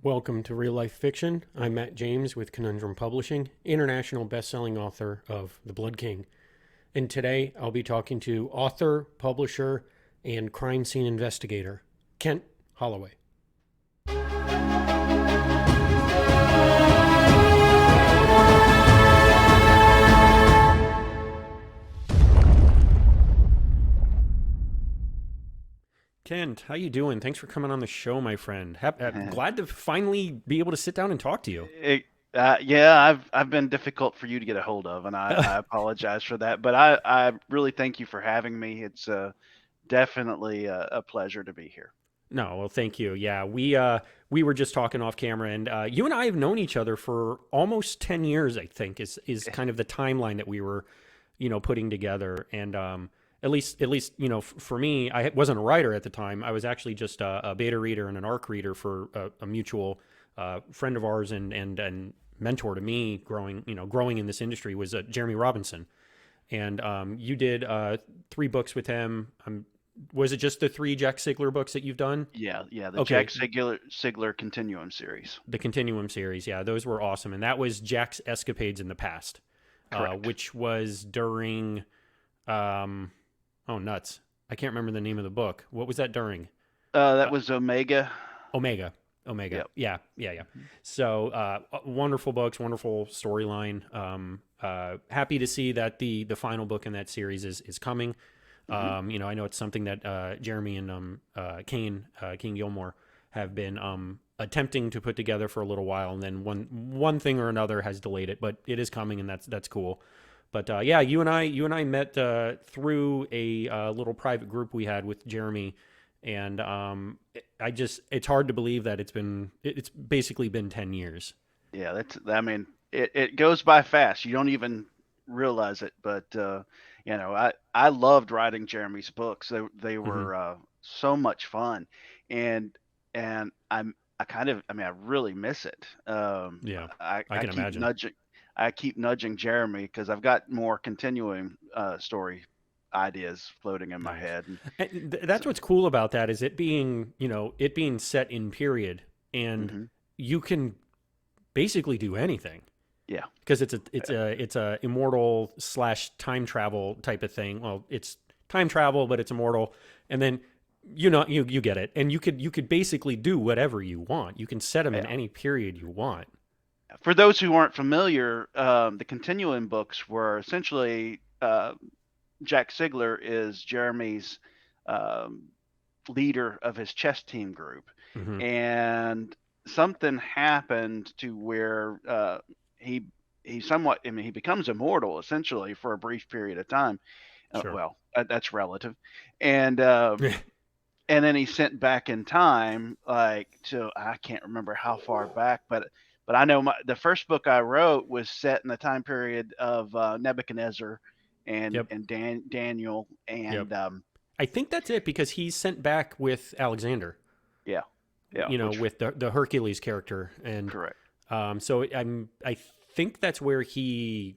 Welcome to Real Life Fiction. I'm Matt James with Conundrum Publishing, international best-selling author of The Blood King. And today I'll be talking to author, publisher, and crime scene investigator, Kent Holloway. Kent, how you doing? Thanks for coming on the show, my friend. Glad to finally be able to sit down and talk to you. Yeah, I've been difficult for you to get a hold of, and I apologize for that. But I really thank you for having me. It's definitely a pleasure to be here. No, well, thank you. Yeah, we were just talking off camera, and you and I have known each other for almost 10 years. I think is kind of the timeline that we were, putting together. And at least for me, I wasn't a writer at the time. I was actually just a beta reader and an ARC reader for a mutual friend of ours and mentor to me growing in this industry was Jeremy Robinson. And you did 3 books with him. Was it just the 3 Jack Sigler books that you've done? Yeah, the Okay, Jack Sigler Continuum series. the Continuum series. Yeah, those were awesome. And that was Jack's escapades in the past, Correct. which was during, oh, nuts. I can't remember the name of the book. What was that during? That Uh, was Omega. Omega. Omega. Yep. Yeah. So wonderful books, wonderful storyline. Happy to see that the final book in that series is coming. Hmm. I know it's something that Jeremy and King Gilmore have been attempting to put together for a little while, and then one thing or another has delayed it, but it is coming, and that's cool. But yeah, you and I met through a little private group we had with Jeremy, and it's hard to believe that it's basically been 10 years. Yeah, I mean, it goes by fast. You don't even realize it, but I loved writing Jeremy's books. They Hmm. were so much fun, and I really miss it. Yeah, I I I can keep imagine. nudging Jeremy because I've got more continuing story ideas floating in my Nice. head, and And that's so what's cool about that is it being set in period, and hmm you can basically do anything yeah, because it's a immortal slash time travel type of thing. Well, it's time travel, but it's immortal, and then you get it, and you could basically do whatever you want. You can set them in yeah. any period you want. For those who aren't familiar, the continuing books were essentially Jack Sigler is Jeremy's um, leader of his chess team group, Hmm. and something happened to where he somewhat, I mean, he becomes immortal essentially for a brief period of time. Sure. That's relative, and then he's sent back in time, like to I can't remember how far back, but I know the first book I wrote was set in the time period of Nebuchadnezzar and Yep. Daniel Yep. and I think that's it because he's sent back with Alexander. yeah, yeah, which With the Hercules character, and correct. so I think that's where he,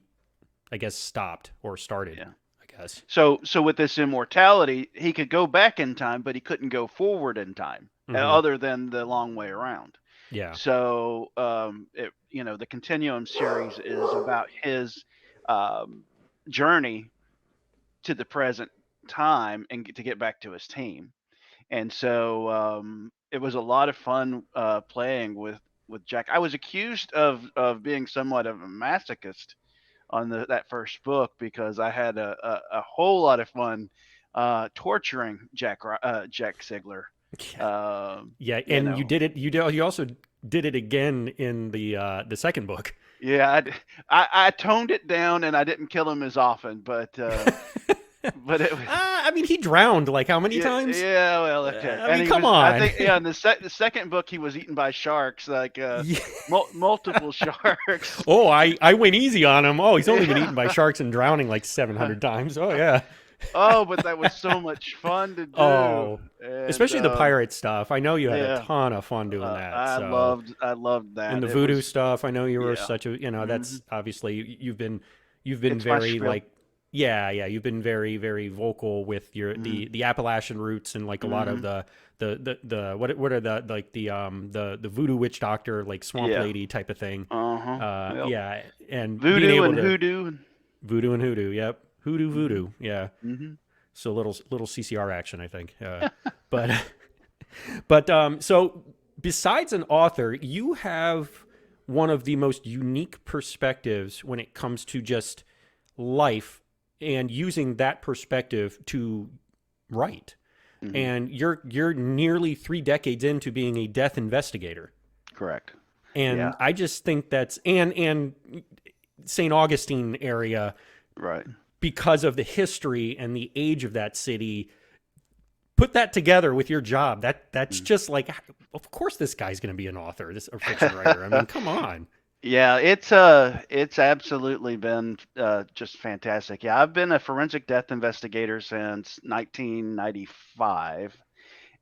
I guess, stopped or started. Yeah. I guess. So with this immortality, he could go back in time, but he couldn't go forward in time, Hmm. other than the long way around. Yeah. So the Continuum series is about his um, journey to the present time and to get back to his team. And so it was a lot of fun playing with Jack. I was accused of being somewhat of a masochist on that first book because I had a whole lot of fun torturing Jack Sigler. Yeah. Um, Yeah. you And you know, did it. You also did it again in the second book. yeah, I toned it down and I didn't kill him as often, but it was I mean, he drowned like how many yeah, times? yeah, well, okay. I And mean, he come was, I on. think, yeah, in the second book, he was eaten by sharks, like Yeah. multiple sharks. Oh, I went easy on him. Oh, he's only been Yeah. eaten by sharks and drowning like 700 times. Oh yeah. Oh, but that was so much fun to do. Oh, And especially the pirate stuff. I know you had a yeah, ton of fun doing that. I So, loved and that. the It voodoo was stuff, I know you were yeah. such a, Hmm. that's obviously you've been It's my very spiel. like Yeah, you've been very, very vocal with your Mm-hmm. the Appalachian roots and like a lot of Mm-hmm. the what are the like the voodoo witch doctor like swamp Yeah. lady type of thing. Uh-huh. Yep. Yeah, and being Voodoo able and to hoodoo. voodoo and hoodoo. Yep, hoodoo Mm-hmm. voodoo. Yeah, Mm-hmm. so little CCR action, I think. But so besides an author, you have one of the most unique perspectives when it comes to just life and using that perspective to write. Mm-hmm. And you're nearly 3 decades into being a death investigator. Correct. Yeah. And I just think that's and St. Augustine area, Right. because of the history and the age of that city, put that together with your job. That's just like, of course this guy's going to be an author, this a fiction writer. I mean, come on. Yeah, it's absolutely been just fantastic. Yeah, I've been a forensic death investigator since 1995,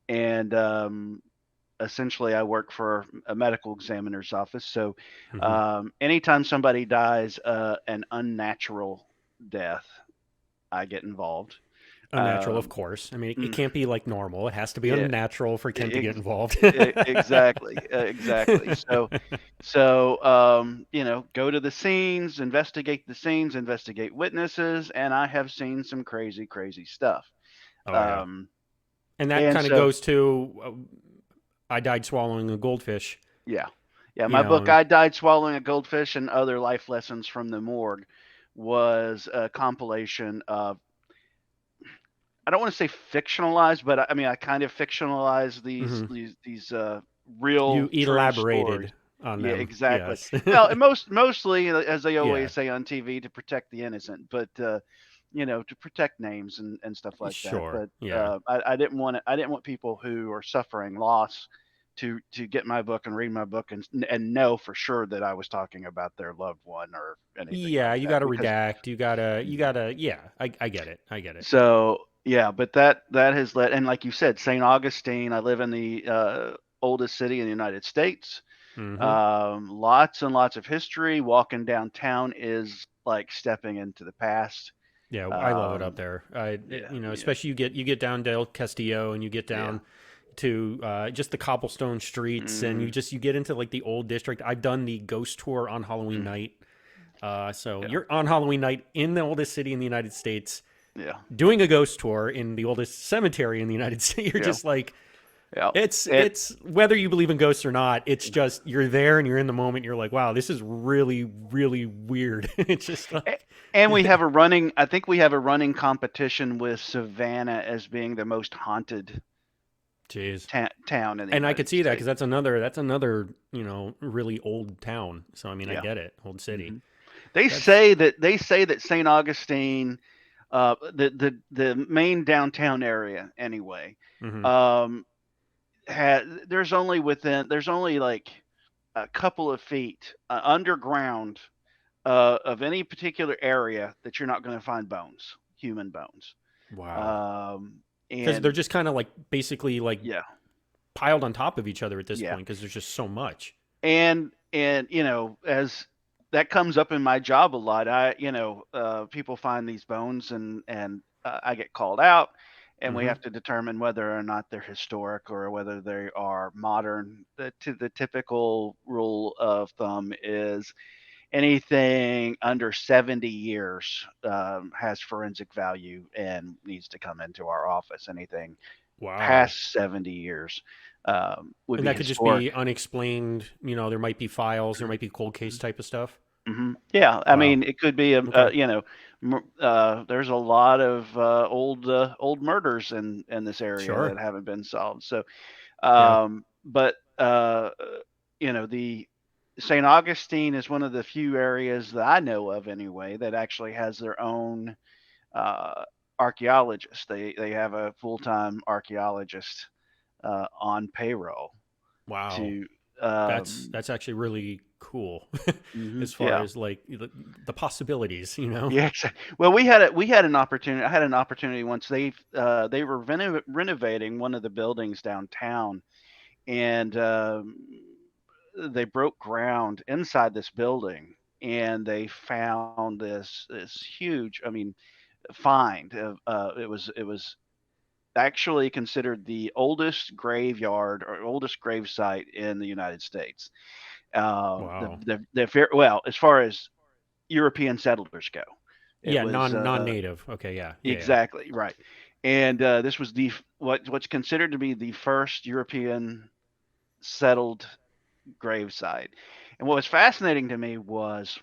and essentially I work for a medical examiner's office. So Hmm. anytime somebody dies an unnatural death, I get involved. Unnatural, of Um, course. I mean, it mm, can't be like normal. It has to be yeah, unnatural for Ken to get ex- involved. exactly, exactly. So, go to the scenes, investigate witnesses, and I have seen some crazy, crazy stuff. Oh yeah, Um, and that and kind of so, goes to I died swallowing a goldfish. yeah, yeah, You my know, book, and I Died Swallowing a Goldfish and Other Life Lessons from the Morgue, was a compilation of, I don't want to say fictionalized, but I mean, I kind of fictionalized mhm. these real, You true stories. elaborated on Yeah, them. exactly. Yes. Well, and mostly, as they Yeah. always say on TV, to protect the innocent, but to protect names and stuff like that. Sure. But Yeah. I didn't want people who are suffering loss to get my book and read my book and know for sure that I was talking about their loved one or anything Yeah. like You that. got to Because redact. You gotta. Yeah. I get it. I get it. so yeah, but that has led, and like you said, St. Augustine. I live in the oldest city in the United States. Hmm. Lots and lots of history. Walking downtown is like stepping into the past. Yeah. I love it up Um, there. yeah, yeah, Especially you get down Del Castillo and you get yeah. down to just the cobblestone streets and Mm, you get into like the old district. I've done the ghost tour on Halloween mm, night. So yeah, you're on Halloween night in the oldest city in the United States, yeah, doing a ghost tour in the oldest cemetery in the United States. You're yeah, just like, yeah. It it's whether you believe in ghosts or not. It's just you're there and you're in the moment. You're like, wow, this is really really weird. It's just a- like, and we have a running. I think we have a running competition with Savannah as being the most haunted jeez. town in the And I could United see that States. because that's another really old town. So I mean, I Yeah. get it, old city. Hmm. They That's say that St. Augustine, the main downtown area anyway, hmm um, there's only like a couple of feet underground of any particular area that you're not going to find bones, human bones. wow. Um, Because they're and just kind of like basically like yeah, piled on top of each other at this yeah, point because there's just so much. and as that comes up in my job a lot, people find these bones and I get called out, and we Hmm. have to determine whether or not they're historic or whether they are modern. The typical rule of thumb is anything under 70 years has forensic value and needs to come into our office. Anything Wow. past 70 years would And be that could just historic. be unexplained. There might be files, there might be cold case type of stuff. Yeah, I Wow. mean, it could be Okay. there's a lot of old murders in this area Sure. that haven't been solved. So, Yeah. but the St. Augustine is one of the few areas that I know of anyway that actually has their own uh, archaeologist. They have a full-time archaeologist on payroll Wow. to That's um, that's actually really cool as far yeah. as like the possibilities. Yeah, well, we had an opportunity. I had an opportunity once. They were renovating one of the buildings downtown, and they broke ground inside this building, and they found this huge. I mean, find. It was actually considered the oldest graveyard or oldest grave site in the United States. Wow. Well, as far as European settlers go, it Yeah, was non-native. Okay, yeah. Yeah, yeah. exactly right. And this was what's considered to be the first European settled gravesite. And what was fascinating to me was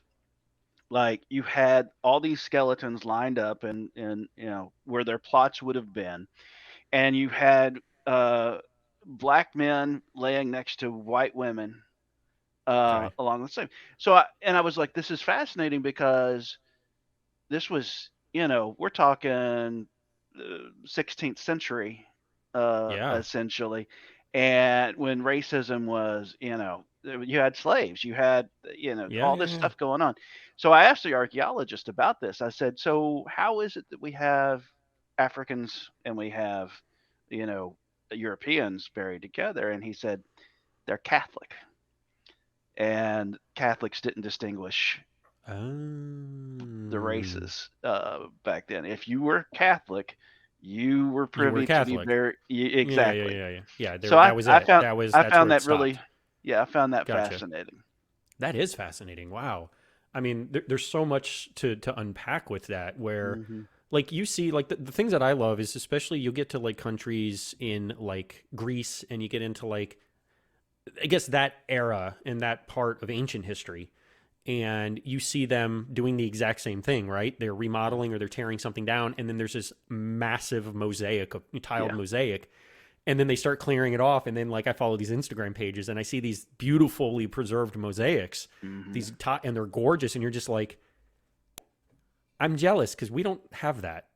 like you had all these skeletons lined up and where their plots would have been, and you had uh, black men laying next to white women Okay. along the same. So I was like, this is fascinating because this was, we're talking 16th century, Yeah. essentially. And when racism was, you had slaves, you had, Yeah, all yeah, this yeah. stuff going on. So I asked the archaeologist about this. I said, so how is it that we have Africans and we have, you know, Europeans buried together? And he said, they're Catholic. And Catholics didn't distinguish the Oh. races back then. If you were Catholic, you were You were privy to be Catholic. buried. Yeah, yeah, Exactly. yeah, yeah. Yeah, So that was I it. found That's where it that really, stopped. yeah, I found that Gotcha. fascinating. That is fascinating. Wow. I mean, there's so much to unpack with that where Hmm. like you see like the things that I love is especially you get to like countries in like Greece and you get into like I guess that era and that part of ancient history and you see them doing the exact same thing, right? They're remodeling or they're tearing something down and then there's this massive mosaic of tiled Yeah. mosaic and then they start clearing it off and then like I follow these Instagram pages and I see these beautifully preserved mosaics Hmm. and they're gorgeous and you're just like I'm jealous because we don't have that.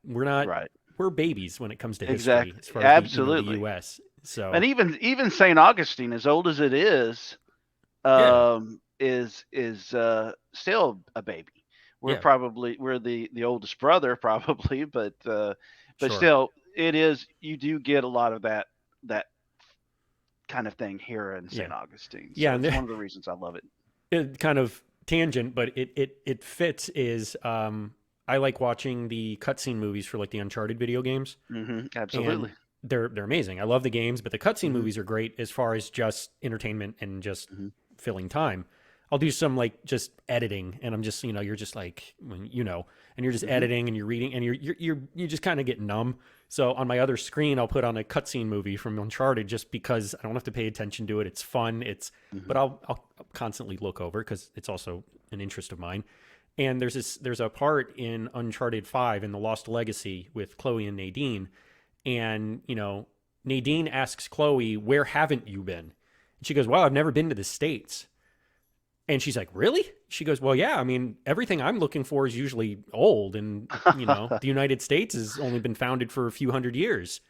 Right. We're babies when it comes to history as Exactly. far as the Absolutely. US. And So even Saint Augustine, as old as it yeah, is still a baby. yeah, We're the oldest brother probably, but sure, still, it is. You do get a lot of that kind of thing here in yeah, St. Augustine. yeah, So and it's one of the reasons I love it. it kind of tangent, but it fits. Is I like watching the cutscene movies for like the Uncharted video games, and Absolutely. they're amazing. I love the games, but the cutscene Hmm. movies are great as far as just entertainment and just Hmm. filling time. I'll do some like just editing, and I'm just you're just like and you're just Hmm. editing and you're reading, and you just kind of get numb. So on my other screen, I'll put on a cutscene movie from Uncharted just because I don't have to pay attention to it. It's fun. But Hmm. I'll constantly look over because it's also an interest of mine. And there's a part in Uncharted 5 in the Lost Legacy with Chloe and Nadine, and Nadine asks Chloe, "Where haven't you been?" And she goes, "Well, I've never been to the States." And she's like, "Really?" She goes, "Well, yeah. I mean, everything I'm looking for is usually old, and the United States has only been founded for a few hundred years."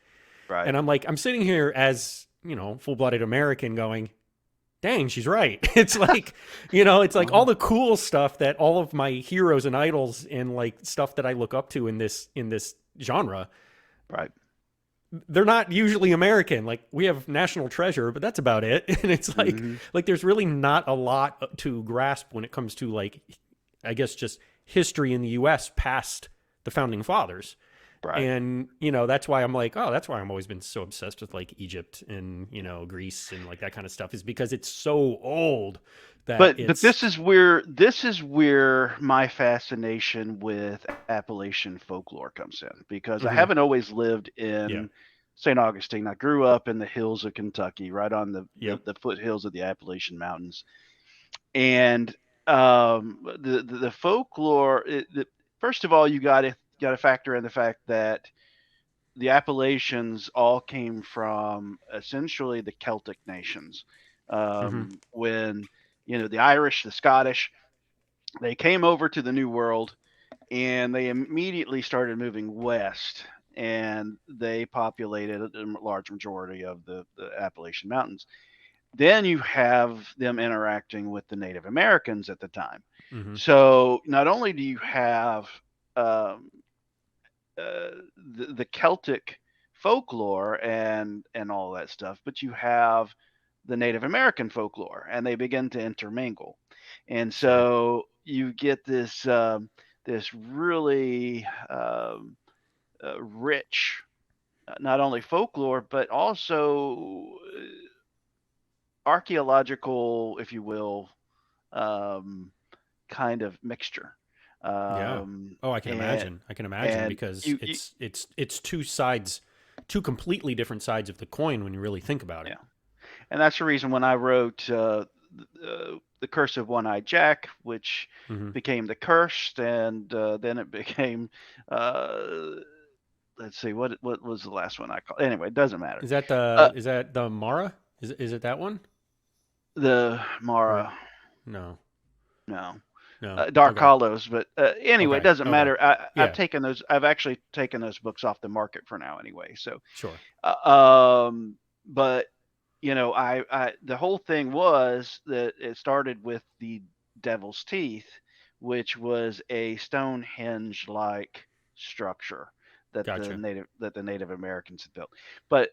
Right. And I'm like, I'm sitting here as full-blooded American, going, "Dang, she's right." It's like all Uh-huh. the cool stuff that all of my heroes and idols and like stuff that I look up to in this genre, Right. they're not usually American. Like we have National Treasure, but that's about it. And it's Hmm. like there's really not a lot to grasp when it comes to like I guess just history in the US past the founding fathers. Right. And that's why I'm like, oh, that's why I'm always been so obsessed with like Egypt and Greece and like that kind of stuff is because it's so old that But it's this is where my fascination with Appalachian folklore comes in because I mhm, haven't always lived yeah, in St. Augustine. I grew up in the hills of Kentucky, right on yep, the foothills of the Appalachian Mountains, and the folklore. First of all, you got to factor in the fact that the Appalachians all came from essentially the Celtic nations. hmm When the Irish, the Scottish, they came over to the New World and they immediately started moving west, and they populated a large majority of the Appalachian Mountains. Then you have them interacting with the Native Americans at the time. hmm So not only do you have um, the Celtic folklore and all that stuff, but you have the Native American folklore, and they begin to intermingle, and sure, so you get this. this really rich, not only folklore but also archaeological, if you will, um, kind of mixture. Yeah. Um, Oh, I can and imagine. I can imagine and because you it's two sides, two completely different sides of the coin when you really think about it. yeah, and that's the reason when I wrote the Curse of One-Eyed Jack, which Hmm. became the Cursed, and then it became uh, let's see, what was the last one I called? Anyway, it doesn't matter. Uh, Is that the Mara? Is it that one? the Or Mara, no. no. No. Dark Okay. Hollows, but anyway, it Okay. doesn't Okay. matter. I've Yeah, taken those. I've actually taken those books off the market for now, anyway. So, sure. but the whole thing was that it started with the Devil's Teeth, which was a Stonehenge-like structure Gotcha. that the Native Americans had built. But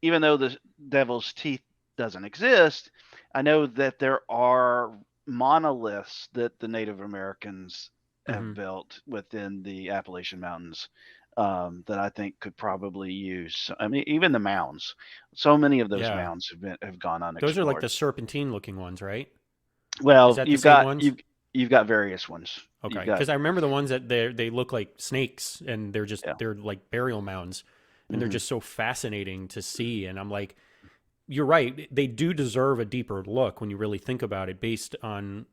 even though the Devil's Teeth doesn't exist, I know that there are monoliths that the Native Americans have Hmm. built within the Appalachian Mountains that I think could probably use. I mean, even the mounds. So many of those Yeah. mounds have gone Those are like unexplored. the serpentine looking ones, right? Is Well, that the same ones? you've got various ones. Okay, You've got because I remember the ones that they look like snakes and yeah. they're like burial mounds and they're Hmm. just so fascinating to see. And I'm like, you're right, they do deserve a deeper look when you really think about it, based on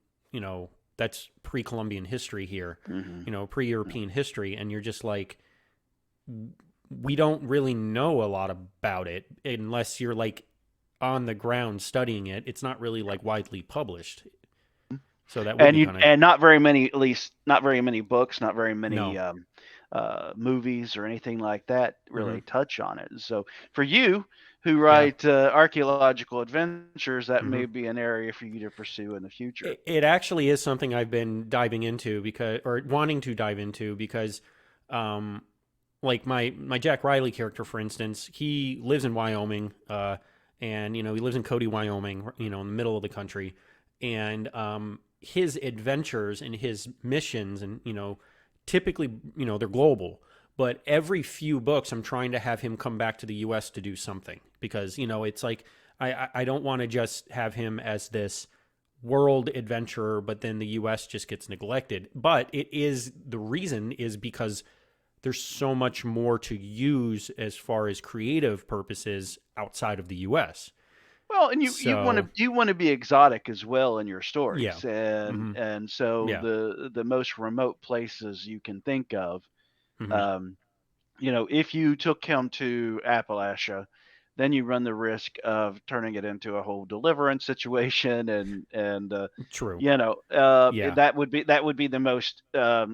that's pre-Columbian history here, Hmm. pre-European history, and you're just like, we don't really know a lot about it unless you're like on the ground studying it. It's not really like widely published, so that would be kind of And not very many, at least not very many books, not very many no. movies or anything like that Hmm. really touch on it. So for you who Yeah. write archaeological adventures, that Hmm. may be an area for you to pursue in the future. It actually is something I've been diving into because, or wanting to dive into because, um, like my Jack Riley character, for instance, he lives in Wyoming, and he lives in Cody, Wyoming, in the middle of the country, and his adventures and his missions, and typically, they're global. But every few books, I'm trying to have him come back to the U.S. to do something because it's like I don't want to just have him as this world adventurer, but then the U.S. just gets neglected. But the reason is because there's so much more to use as far as creative purposes outside of the US. Well, and So, you want to be exotic as well in your yeah. stories, Hmm. and so Yeah. the most remote places you can think of, Hmm. um, if you took him to Appalachia, then you run the risk of turning it into a whole deliverance situation, and True. Yeah. that would be the most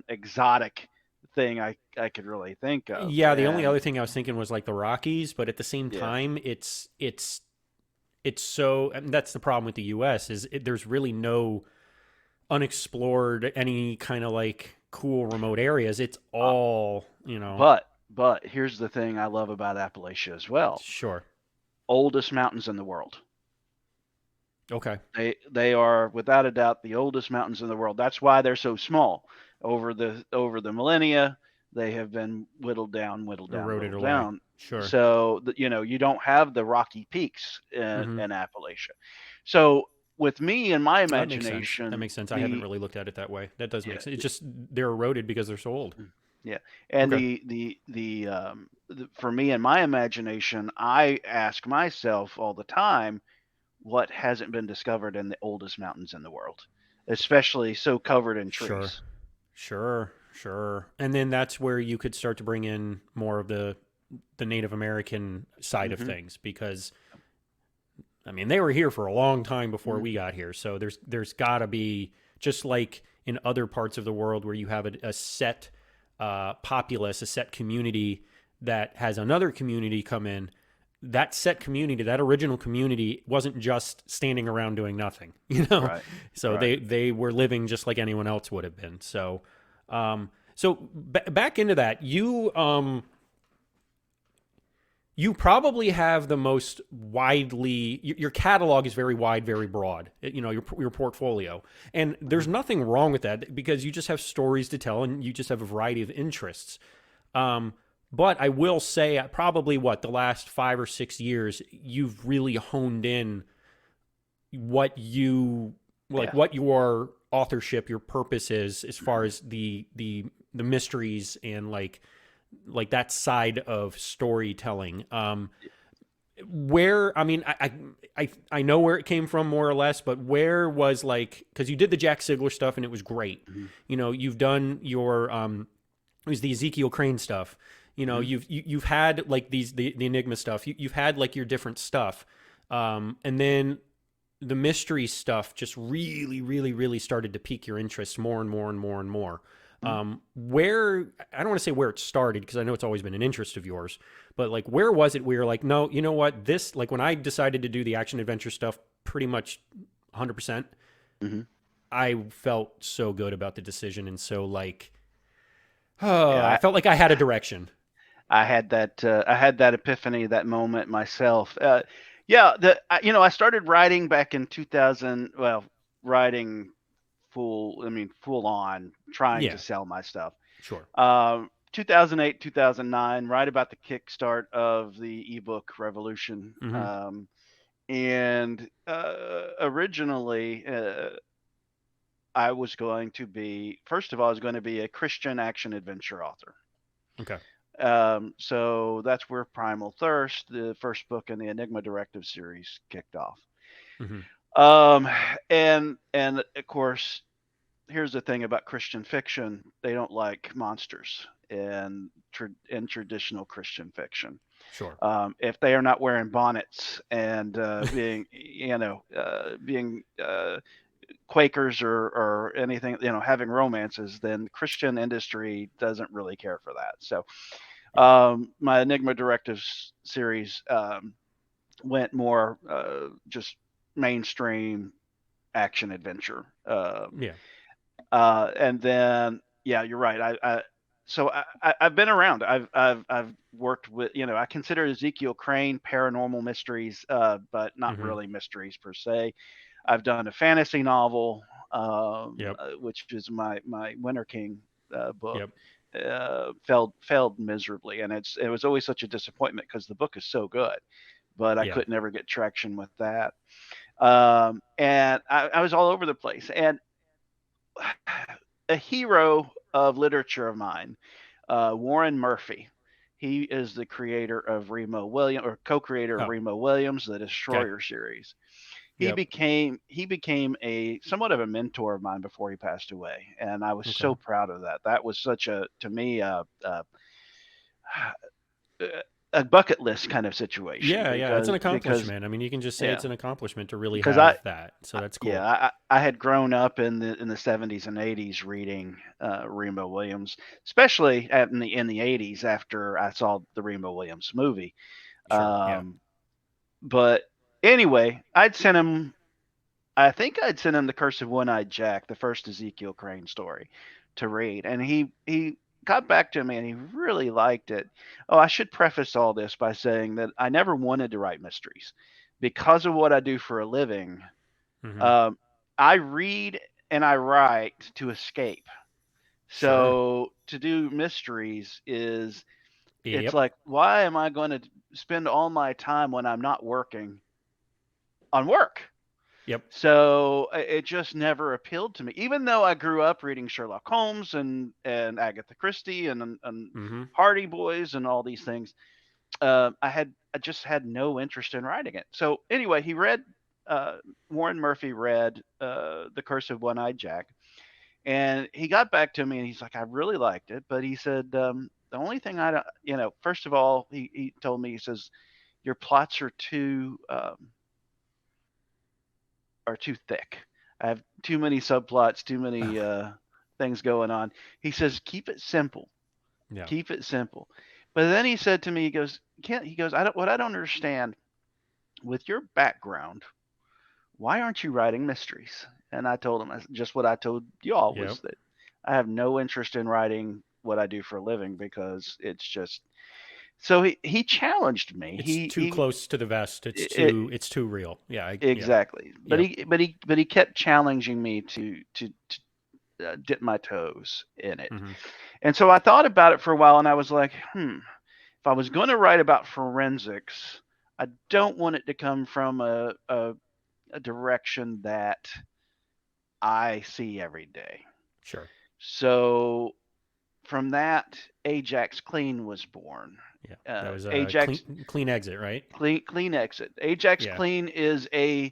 exotic thing I could really think of, Yeah, the only and other thing I was thinking was like the Rockies, but at the same yeah, time, it's so, and that's the problem with the US is there's really no unexplored, any kind of like cool remote areas. It's uh, all, but here's the thing I love about Appalachia as well: sure. oldest mountains in the world. Okay. They are without a doubt the oldest mountains in the world. That's why they're so small. Over the millennia, they have been Eroded whittled away. down. Sure. So that you don't have the rocky peaks Hmm. in Appalachia. So with me and my That makes sense. That imagination, makes sense. I haven't the really looked at it that way. That does make yeah sense. It's just they're eroded because they're so old. yeah, and Okay. for me and my imagination, I ask myself all the time, what hasn't been discovered in the oldest mountains in the world, especially so covered in Sure. trees. Sure. Sure. And then that's where you could start to bring in more of the Native American side of Hmm. things because I mean they were here for a long time before Hmm. we got here. So there's got to be, just like in other parts of the world where you have a set populace, a set community that has another community come in. That set community, that original community, wasn't just standing around doing nothing, Right, So right. they were living just like anyone else would have been. So, back into that, You probably have the most widely your catalog is very wide, very broad. You know, your portfolio, and there's nothing wrong with that because you just have stories to tell and you just have a variety of interests. Um, but I will say, probably what the last 5 or 6 years, you've really honed in what you like, Yeah. what your authorship, your purpose is, as far as the mysteries and like that side of storytelling. Where I mean, I know where it came from more or less, but where was like because you did the Jack Sigler stuff and it was great. Mhm. You know, you've done your it was the Ezekiel Crane stuff. You know, Mhm. you've had like the Enigma stuff. You've had like your different stuff, and then the mystery stuff just really, really, really started to pique your interest more and more and more and more. Mhm. Where I don't want to say where it started because I know it's always been an interest of yours, but like where was it where you're like, no, you know what? This like when I decided to do the action adventure stuff, pretty much 100%, Mhm. I felt so good about the decision and so like, oh, Yeah, I felt like I had a direction. I had that epiphany, that moment myself. Yeah, I started writing back in 2000. Well, writing full on, trying to Yeah, sell my stuff. sure. 2008, 2009, right about the kickstart of the ebook revolution. Hmm. And originally, I was going to be, first of all, I was going to be a Christian action adventure author. Okay. So that's where Primal Thirst, the first book in the Enigma Directive series, kicked off. Hmm. Um, and of course, here's the thing about Christian fiction: they don't like monsters in traditional Christian fiction. Sure. If they are not wearing bonnets and being Quakers or anything, having romances, then Christian industry doesn't really care for that. So Yeah. my Enigma Directives series went more just mainstream action adventure. Yeah. And then, yeah, you're right. I've been around. I've worked with, I consider Ezekiel Crane paranormal mysteries, but not Hmm. really mysteries per se. I've done a fantasy novel, Yep. which is my Winter King book. Yep. Failed miserably, and it was always such a disappointment because the book is so good, but I Yeah. could never get traction with that. And I was all over the place. And a hero of literature of mine, Warren Murphy. He is the creator of Remo Williams, or co-creator of Oh. Remo Williams, the Okay. Destroyer series. Yep. He became a somewhat of a mentor of mine before he passed away, and I was Okay. so proud of that. That was such a to me a bucket list kind of situation Yeah, yeah, it's an because accomplishment. I mean, you can just say yeah it's an accomplishment to really because I have that. So that's yeah, cool. I had grown up in the 70s and 80s reading Remo Williams, especially in the 80s after I saw the Remo Williams movie. Sure. Yeah. Um, but anyway, I think I'd sent him The Curse of One-Eyed Jack, the first Ezekiel Crane story, to read, and he got back to me and he really liked it. Oh, I should preface all this by saying that I never wanted to write mysteries because of what I do for a living. Hmm. um, I read and I write to escape. Sure. So to do mysteries is it's Yep. like, why am I going to spend all my time when I'm not working on work? Yep. So it just never appealed to me, even though I grew up reading Sherlock Holmes and Agatha Christie and Hmm. Hardy Boys and all these things. I just had no interest in writing it. So anyway, uh, Warren Murphy read The Curse of One-Eyed Jack, and he got back to me and he's like, I really liked it, but he said the only thing I don't, first of all, he told me, he says your plots are too thick. I have too many subplots, too many things going on. He says keep it simple, Yeah. keep it simple. But then he said to me, he goes, Kent, he goes, I don't understand with your background, why aren't you writing mysteries? And I told him just what I told you all Yep. was that I have no interest in writing what I do for a living because So he challenged me. It's too He close to the vest. it, It's too real. Yeah, yeah. exactly. But Yep. he kept challenging me to dip my toes in it. Hmm. And so I thought about it for a while, and I was like, if I was going to write about forensics, I don't want it to come from a direction that I see every day. Sure. So from that, Ajax Clean was born. Yeah. That was a Ajax clean exit, right? Clean Exit. Ajax Yeah. Clean is a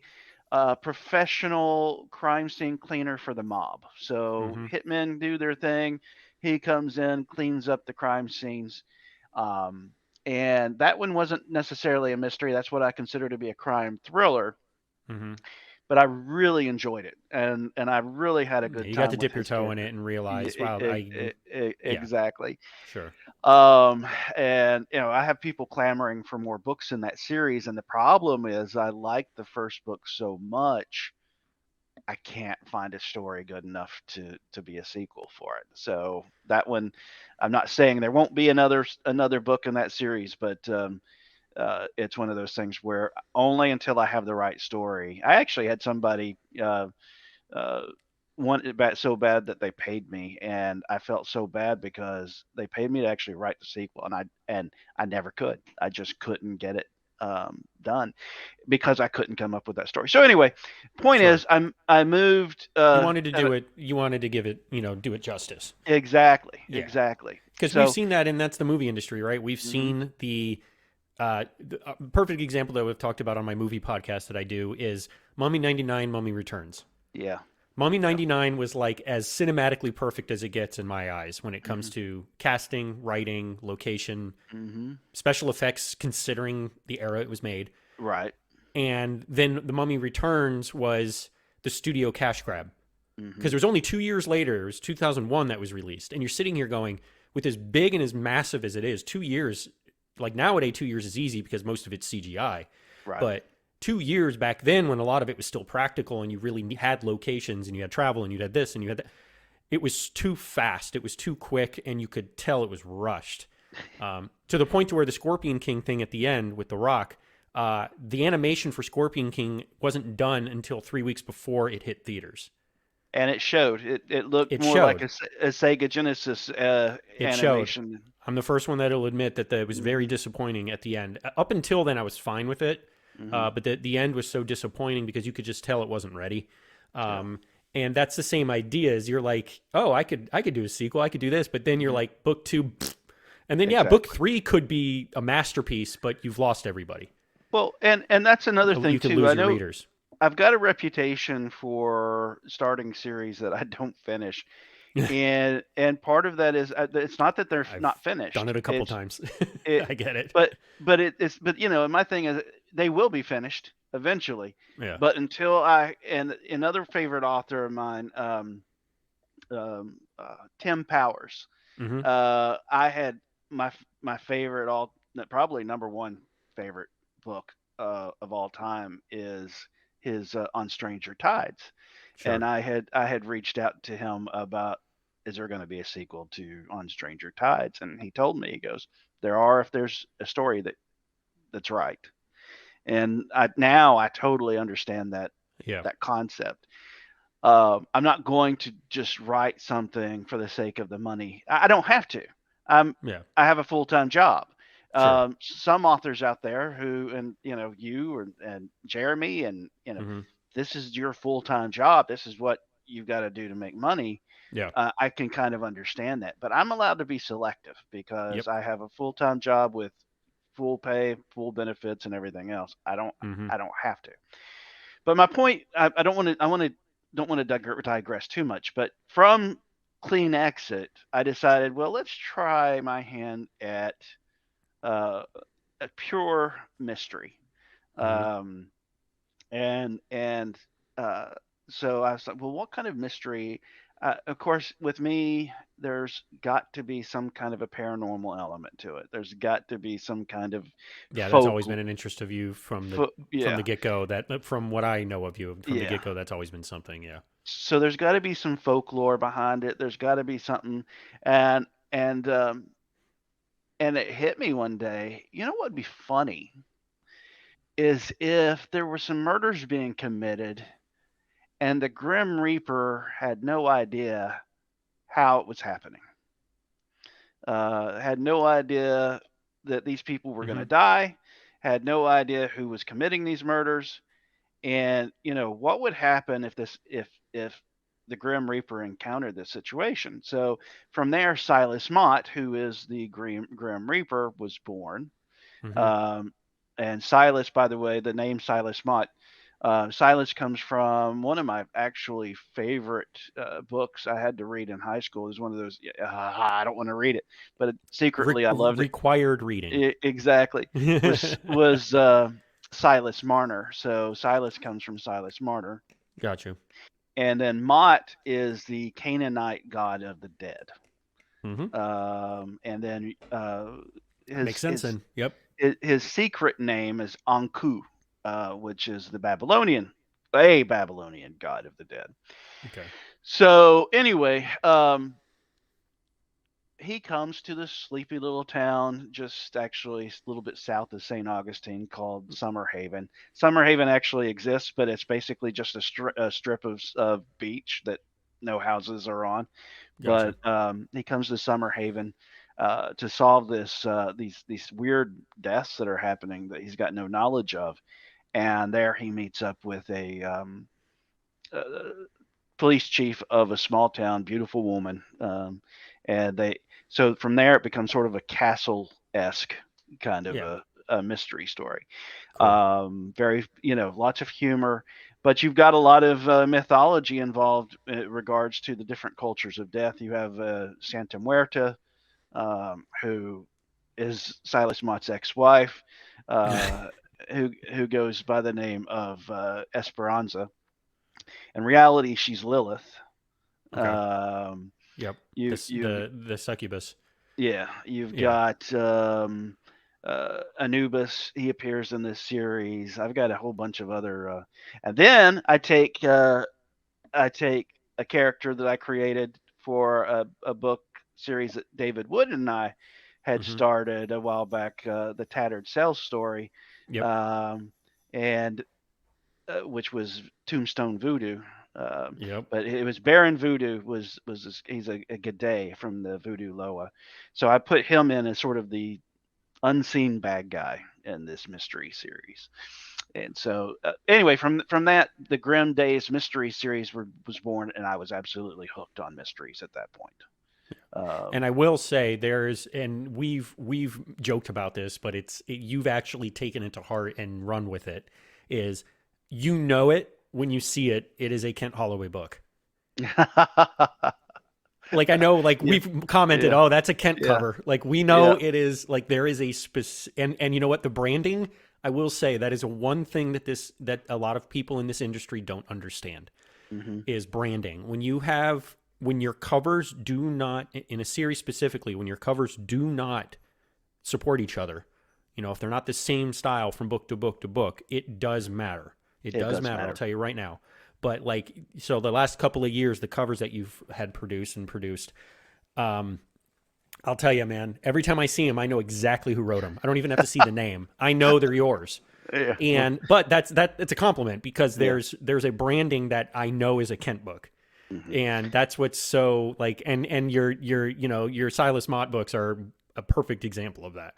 professional crime scene cleaner for the mob. So Hmm. hitmen do their thing. He comes in, cleans up the crime scenes. Um, and that one wasn't necessarily a mystery. That's what I consider to be a crime thriller. Hmm. But I really enjoyed it, and I really had a Yeah, good you got to time with dip your his toe in it character. and realize, wow, yeah, Exactly. sure. Um, and I have people clamoring for more books in that series, and the problem is I like the first book so much, I can't find a story good enough to be a sequel for it. So that one, I'm not saying there won't be another book in that series, but it's one of those things where only until I have the right story. I actually had somebody uh, want it back so bad that they paid me, and I felt so bad because they paid me to actually write the sequel, and I never could. I just couldn't get it done because I couldn't come up with that story. So anyway, point Sure. is, I moved. You wanted to do it. You wanted to give it, do it justice. Exactly, Yeah. exactly. Because we've So seen that, and that's the movie industry, right? We've mhm, seen the perfect example that we've talked about on my movie podcast that I do is Mummy 99, Mummy Returns. yeah, Mummy yeah, 99 was like as cinematically perfect as it gets in my eyes when it comes hmm to casting, writing, location, hmm special effects, considering the era it was made. right, And then The Mummy Returns was the studio cash grab. Because hmm it was only 2 years later, it was 2001 that was released. And you're sitting here going, with as big and as massive as it is, 2 years, like nowadays, 2 years is easy because most of it's CGI. right. But 2 years back then, when a lot of it was still practical and you really had locations and you had travel and you had this and you had that, it was too fast. It was too quick, and you could tell it was rushed. To the point to where the Scorpion King thing at the end with The Rock, the animation for Scorpion King wasn't done until 3 weeks before it hit theaters. And it showed. It looked It more like showed. a Sega Genesis It showed. animation. I'm the first one that'll admit that it was very Mhm, disappointing at the end. Up until then, I was fine with it, mhm, but the end was so disappointing because you could just tell it wasn't ready. yeah, And that's the same idea as you're like, oh, I could do a sequel, I could do this, but then you're mhm, like, book two, pfft. And then yeah, book exactly. three could be a masterpiece, but you've lost everybody. Well, and that's another thing You could too. I lose your know readers. I've got a reputation for starting series that I don't finish, and part of that is it's not that they're I've not done finished. it a couple times. It, I get it. but and my thing is they will be finished eventually, Yeah. but until I and another favorite author of mine, Tim Powers. Hmm. I had my favorite probably number one favorite book of all time is his On Stranger Tides, and Sure. I had reached out to him about is there going to be a sequel to On Stranger Tides, and he told me he goes there are if there's a story that's right, and now I totally understand Yeah. that concept. I'm not going to just write something for the sake of the money. I don't have to. Yeah. I have a full time job. Sure. Some authors out there who, and you and Jeremy, and Hmm. this is your full time job. This is what you've got to do to make money. Yeah. I can kind of understand that, but I'm allowed to be selective because Yep. I have a full time job with full pay, full benefits, and everything else. Hmm. I don't have to. But my point, I don't want to. I want to don't want to digress too much. But from Clean Exit, I decided, well, let's try my hand at uh, a pure mystery. Hmm. Um, and uh, so I was like, well, what kind of mystery? Of course, with me, there's got to be some kind of a paranormal element to it. There's got to be some kind of Yeah, that's always folk. been an interest of you from the Yeah, get go. That from what I know of you from the yeah. get go, that's always been something. Yeah. So there's got to be some folklore behind it. There's got to be something, and and And it hit me one day, you know what would be funny is if there were some murders being committed and the Grim Reaper had no idea how it was happening. Had no idea that these people were going Hmm. to die, had no idea who was committing these murders, and what would happen if the Grim Reaper encountered this situation. So from there, Silas Mott, who is the Grim Reaper, was born. Hmm. Um, and Silas, by the way, the name Silas Mott, Silas comes from one of my actually favorite books I had to read in high school. It was one of those, I don't want to read it, but secretly I loved it. Required reading. Exactly. Was Silas Marner. So Silas comes from Silas Marner. Got you. And then Mott is the Canaanite god of the dead. Hmm. And then Makes his sense. And yep. his secret name is Anku, which is a Babylonian god of the dead. Okay. So anyway, he comes to this sleepy little town just actually a little bit south of St. Augustine called Summer Haven. Summer Haven actually exists, but it's basically just a strip of beach that no houses are on. Gotcha. But he comes to Summer Haven to solve these weird deaths that are happening that he's got no knowledge of. And there he meets up with a police chief of a small town, beautiful woman, and so from there it becomes sort of a castle esque kind of Yeah. a mystery story. Cool. Very, lots of humor, but you've got a lot of mythology involved in regards to the different cultures of death. You have Santa Muerta, who is Silas Mott's ex-wife, uh, who goes by the name of Esperanza. In reality, she's Lilith. Okay. Um, Yep. you This you've the succubus. Yeah, you've Yeah. got Anubis. He appears in this series. I've got a whole bunch of other, and then I take a character that I created for a book series that David Wood and I had Hmm. started a while back, the Tattered Cell story, Yep. um, and which was Tombstone Voodoo. Yep. But it was Baron Voodoo he's a G'day from the Voodoo Loa, so I put him in as sort of the unseen bad guy in this mystery series. And so anyway, from that, the Grim Days mystery series was born, and I was absolutely hooked on mysteries at that point. And I will say and we've joked about this, but you've actually taken it to heart and run with it. Is it when you see it? It is a Kent Holloway book. Like I know, like Yeah, we've commented, yeah, oh, that's a Kent yeah, cover. Like we know yeah. it is. Like there is a specific, and you know what? The branding. I will say that is one thing that a lot of people in this industry don't understand Hmm. is branding. When your covers do not, in a series specifically, when your covers do not support each other, if they're not the same style from book to book to book, it does matter. It It does does matter. I'll matter. tell you right now. But so the last couple of years, the covers that you've had produced, um, I'll tell you, man, every time I see them, I know exactly who wrote them. I don't even have to see the name. I know they're yours. Yeah, But it's a compliment because yeah. there's a branding that I know is a Kent book. Hmm. And that's what's so like, and your Silas Mott books are a perfect example of that.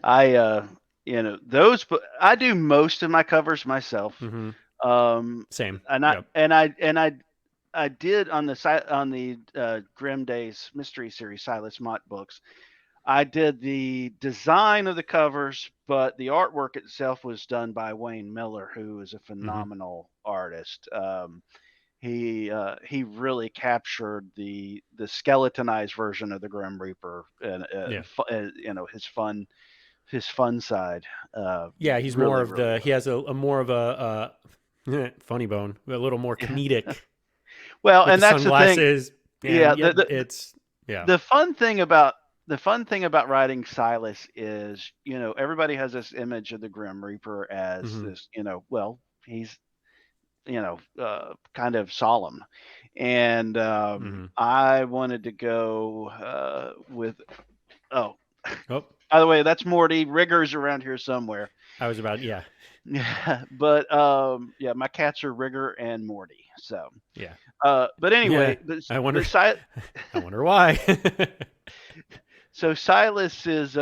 I those, but I do most of my covers myself. Hmm. Um, Same. and I Yep. and I and I did on the Grim Days mystery series Silas Mott books. I did the design of the covers, but the artwork itself was done by Wayne Miller, who is a Hmm. phenomenal artist. He really captured the skeletonized version of the Grim Reaper, and Yeah. his fun side. Yeah. He's more Really, of really he well. has a more of a funny bone, a little more Yeah. comedic Well, with the and that's the thing. sunglasses. Yeah, And yeah, it's, yeah. the fun thing about writing Silas is, everybody has this image of the Grim Reaper as Hmm. this, well, he's, kind of solemn, and Hmm. I wanted to go with. Oh, Oh, By the way, that's Morty. Rigger's around here somewhere. I was about, yeah, Yeah, but yeah, my cats are Rigger and Morty. So, yeah, but yeah. anyway, I wonder, Si- I wonder why. so Silas is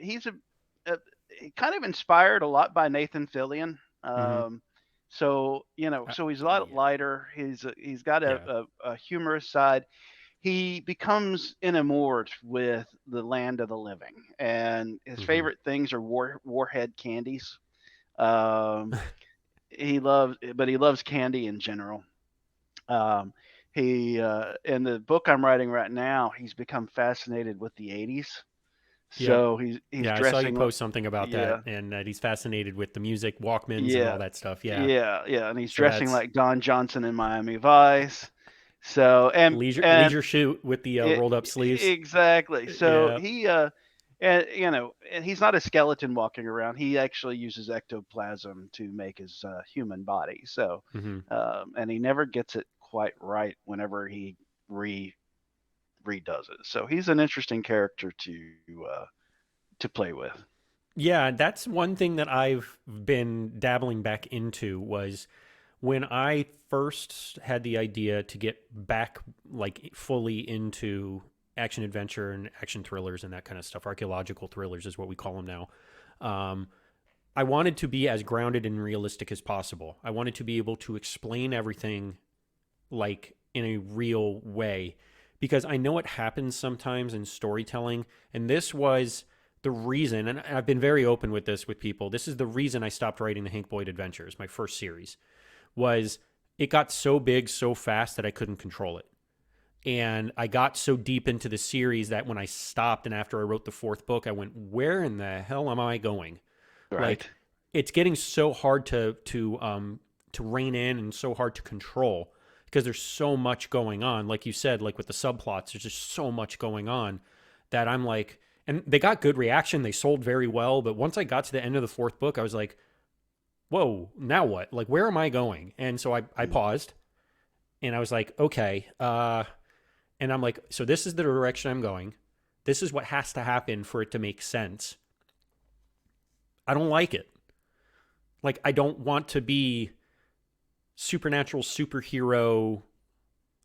he's a kind of inspired a lot by Nathan Fillion. Hmm. So he's a lot Yeah, lighter. He's got yeah. a humorous side. He becomes enamored with the land of the living, and his Hmm. favorite things are warhead candies. Um, he loves candy in general. Um, he in the book I'm writing right now, he's become fascinated with the '80s. Yep. So he's Yeah, I saw you dressing. post something about that, Yeah, and that he's fascinated with the music, Walkmans, and all yeah, that stuff. Yeah. yeah, and he's So dressing that's like Don Johnson in Miami Vice. So and leisure shoot with the it, rolled up sleeves. exactly. So Yeah. and he's not a skeleton walking around. He actually uses ectoplasm to make his human body. So, Hmm. and he never gets it quite right whenever he re redoes it. So he's an interesting character to play with. Yeah, that's one thing that I've been dabbling back into was when I first had the idea to get back like fully into action adventure and action thrillers and that kind of stuff. Archaeological thrillers is what we call them now. Um, I wanted to be as grounded and realistic as possible. I wanted to be able to explain everything like in a real way because I know it happens sometimes in storytelling. And this was the reason, and I've been very open with this with people. This is the reason I stopped writing the Hank Boyd Adventures, my first series, was it got so big so fast that I couldn't control it. And I got so deep into the series that when I stopped and after I wrote the fourth book, I went, where in the hell am I going? Like, Right. it's getting so hard to rein in and so hard to control because there's so much going on. Like you said, like with the subplots, there's just so much going on that I'm like, and they got good reaction. They sold very well. But once I got to the end of the fourth book, I was like, whoa, now what? Like, where am I going? And so I Mm. paused and I was like, okay. And I'm like, so this is the direction I'm going. This is what has to happen for it to make sense. I don't like it. Like, I don't want to be supernatural superhero,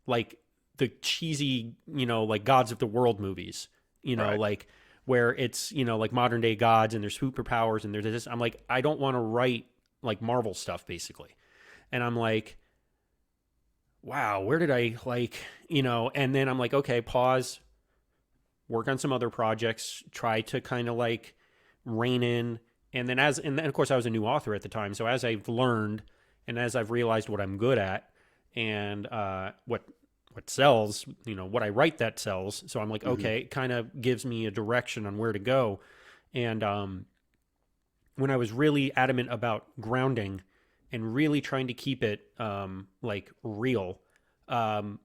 like the cheesy, like gods of the world movies, Right. like where it's, like modern day gods and there's superpowers and there's this. I'm like, I don't want to write like Marvel stuff basically. And I'm like, wow, where did I like, and then I'm like, okay, pause, work on some other projects, try to kind of like rein in. And then of course I was a new author at the time. So as I've learned and as I've realized what I'm good at and what sells, what I write that sells. So I'm like, Hmm. okay, it kind of gives me a direction on where to go. And when I was really adamant about grounding and really trying to keep it like real, um,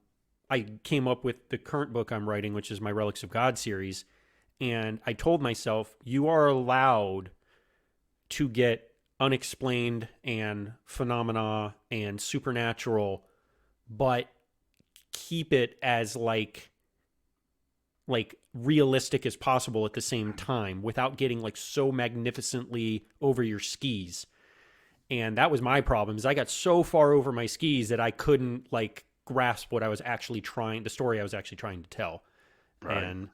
I came up with the current book I'm writing, which is my Relics of God series. And I told myself, you are allowed to get unexplained and phenomena and supernatural, but keep it as like realistic as possible at the same time without getting like so magnificently over your skis. And that was my problem is I got so far over my skis that I couldn't like grasp what I was actually trying, the story I was actually trying to tell. Right. And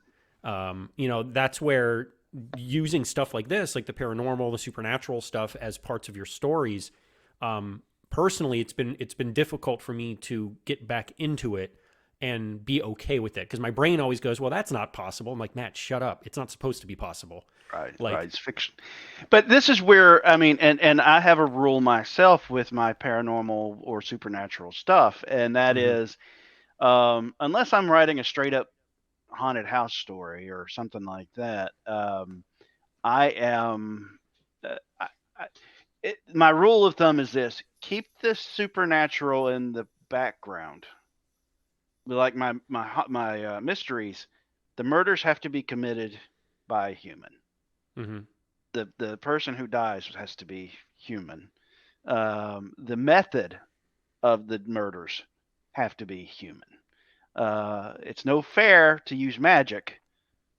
that's where using stuff like this, like the paranormal, the supernatural stuff as parts of your stories, personally it's been difficult for me to get back into it and be okay with it because my brain always goes, well, that's not possible. I'm like, Matt, shut up, it's not supposed to be possible. Right. Right. Like, It's fiction. But this is where I mean, and I have a rule myself with my paranormal or supernatural stuff, and that mm-hmm, is, unless I'm writing a straight up haunted house story or something like that, I am. I, my rule of thumb is this: keep the supernatural in the background. Like my mysteries, the murders have to be committed by a human. mm-hmm, The person who dies has to be human. The method of the murders have to be human. It's no fair to use magic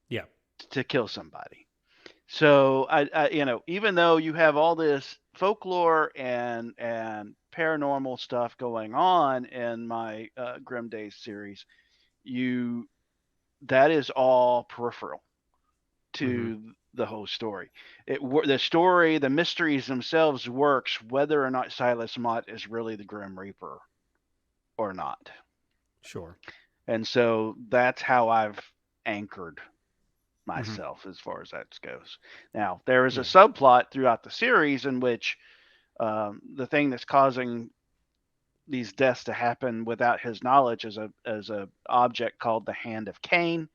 yeah, to kill somebody. So even though you have all this folklore and paranormal stuff going on in my Grim Days series, you that is all peripheral Mm-hmm. to the whole story. The story, the mysteries themselves works whether or not Silas Mott is really the Grim Reaper or not. Sure. And so that's how I've anchored Mm-hmm. myself as far as that goes. Now, there is a Yeah. subplot throughout the series in which the thing that's causing these deaths to happen without his knowledge is a object called the Hand of Cain.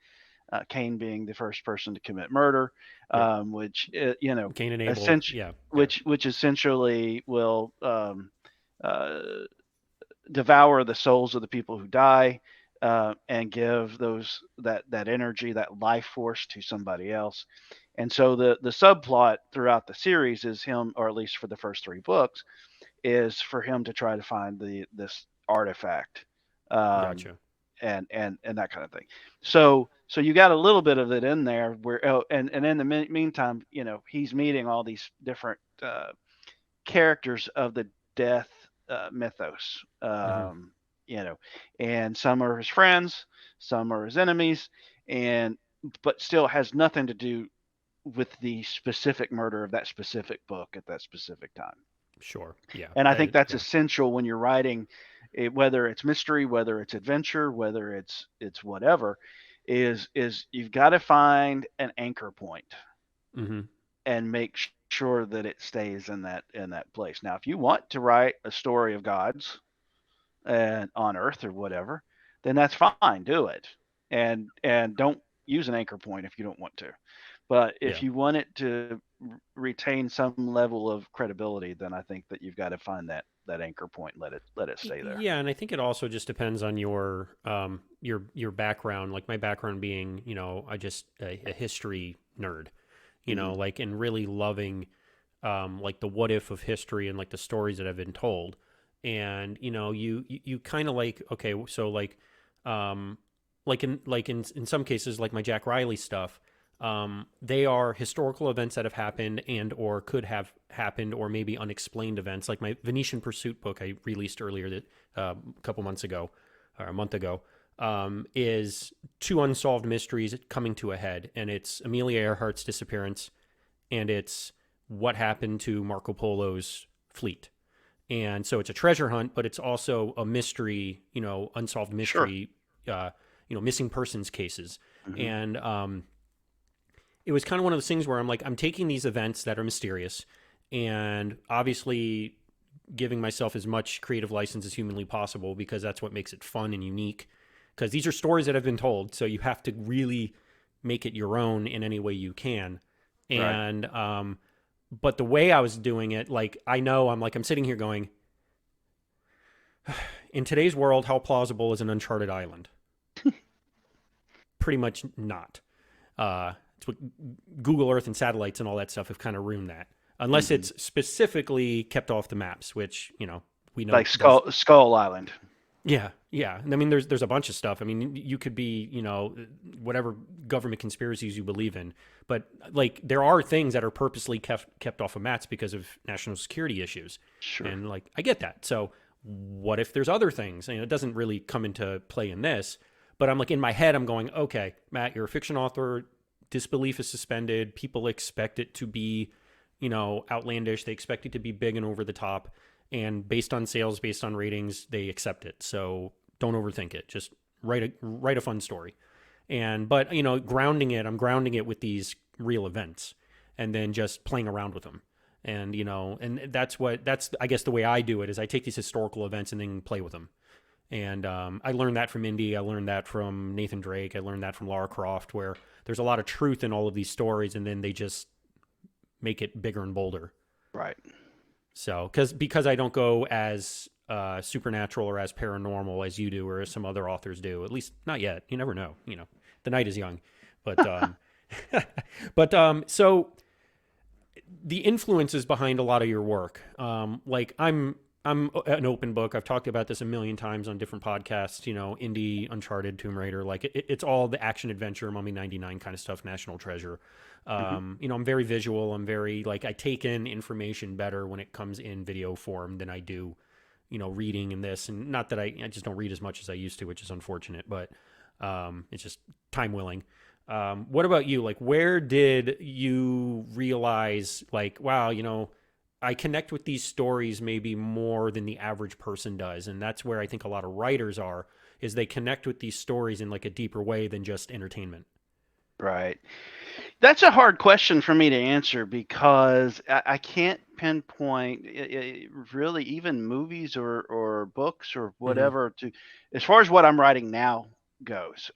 Cain being the first person to commit murder, Yep. which Cain and Abel. essentially, Yeah. Yeah. which essentially will uh, devour the souls of the people who die, and give that energy, that life force to somebody else. And so the subplot throughout the series is him, or at least for the first three books, is for him to try to find this artifact, um, Gotcha. and that kind of thing. So you got a little bit of it in there where, and in the meantime, he's meeting all these different characters of the death mythos. Mm-hmm. And some are his friends, some are his enemies, and but still has nothing to do with the specific murder of that specific book at that specific time. Sure. Yeah. And I think that's Yeah. essential when you're writing, whether it's mystery, whether it's adventure, whether it's whatever, is you've got to find an anchor point Mm-hmm. and make sure that it stays in that place. Now, if you want to write a story of gods and on Earth or whatever, then that's fine. Do it, and don't use an anchor point if you don't want to. But if Yeah. you want it to retain some level of credibility, then I think that you've got to find that anchor point. Let it stay there. Yeah, and I think it also just depends on your background. Like my background being, I just a history nerd, Hmm. like and really loving like the what if of history and like the stories that have been told. And you kind of like, okay, so um like in some cases like my Jack Riley stuff, they are historical events that have happened and or could have happened, or maybe unexplained events. Like my Venetian Pursuit book I released earlier that a couple months ago or a month ago, is two unsolved mysteries coming to a head, and it's Amelia Earhart's disappearance, and it's what happened to Marco Polo's fleet. And so it's a treasure hunt, but it's also a mystery, unsolved Sure. mystery, missing persons cases. Hmm. And it was kind of one of those things where I'm like, I'm taking these events that are mysterious and obviously giving myself as much creative license as humanly possible, because that's what makes it fun and unique. Because these are stories that have been told, so you have to really make it your own in any way you can. Right. And but the way I was doing it, like I know I'm sitting here going, in today's world, how plausible is an uncharted island? Pretty much not. It's what Google Earth and satellites and all that stuff have kind of ruined that, unless Hmm. it's specifically kept off the maps, which we know Like does. Skull Island. Yeah, yeah. I mean, there's a bunch of stuff. I mean, you could be whatever government conspiracies you believe in, but like there are things that are purposely kept off of maps because of national security issues, Sure. and like I get that. So what if there's other things? It doesn't really come into play in this, but I'm like in my head, I'm going, okay, Matt, you're a fiction author. Disbelief is suspended. People expect it to be, outlandish. They expect it to be big and over the top. And based on sales, based on ratings, they accept it. So don't overthink it. Just write a fun story. But I'm grounding it with these real events, and then just playing around with them. And that's I guess the way I do it is I take these historical events and then play with them. And I learned that from Indy. I learned that from Nathan Drake. I learned that from Lara Croft, where there's a lot of truth in all of these stories, and then they just make it bigger and bolder. Right. So, because I don't go as supernatural or as paranormal as you do, or as some other authors do. At least not yet. You never know. The night is young, but so the influences behind a lot of your work, like I'm an open book. I've talked about this a million times on different podcasts. You know, Indie, Uncharted, Tomb Raider. Like it's all the action adventure, Mummy 99 kind of stuff. National Treasure. Hmm. You know, I'm very visual. I'm very like I take in information better when it comes in video form than I do, you know, reading and this. And not that I just don't read as much as I used to, which is unfortunate. But it's just time willing. What about you? Like, where did you realize, like, wow, you know, I connect with these stories maybe more than the average person does, and that's where I think a lot of writers are, is they connect with these stories in like a deeper way than just entertainment. Right. That's a hard question for me to answer because I can't pinpoint really even movies or books or Mm-hmm. whatever to as far as what I'm writing now goes.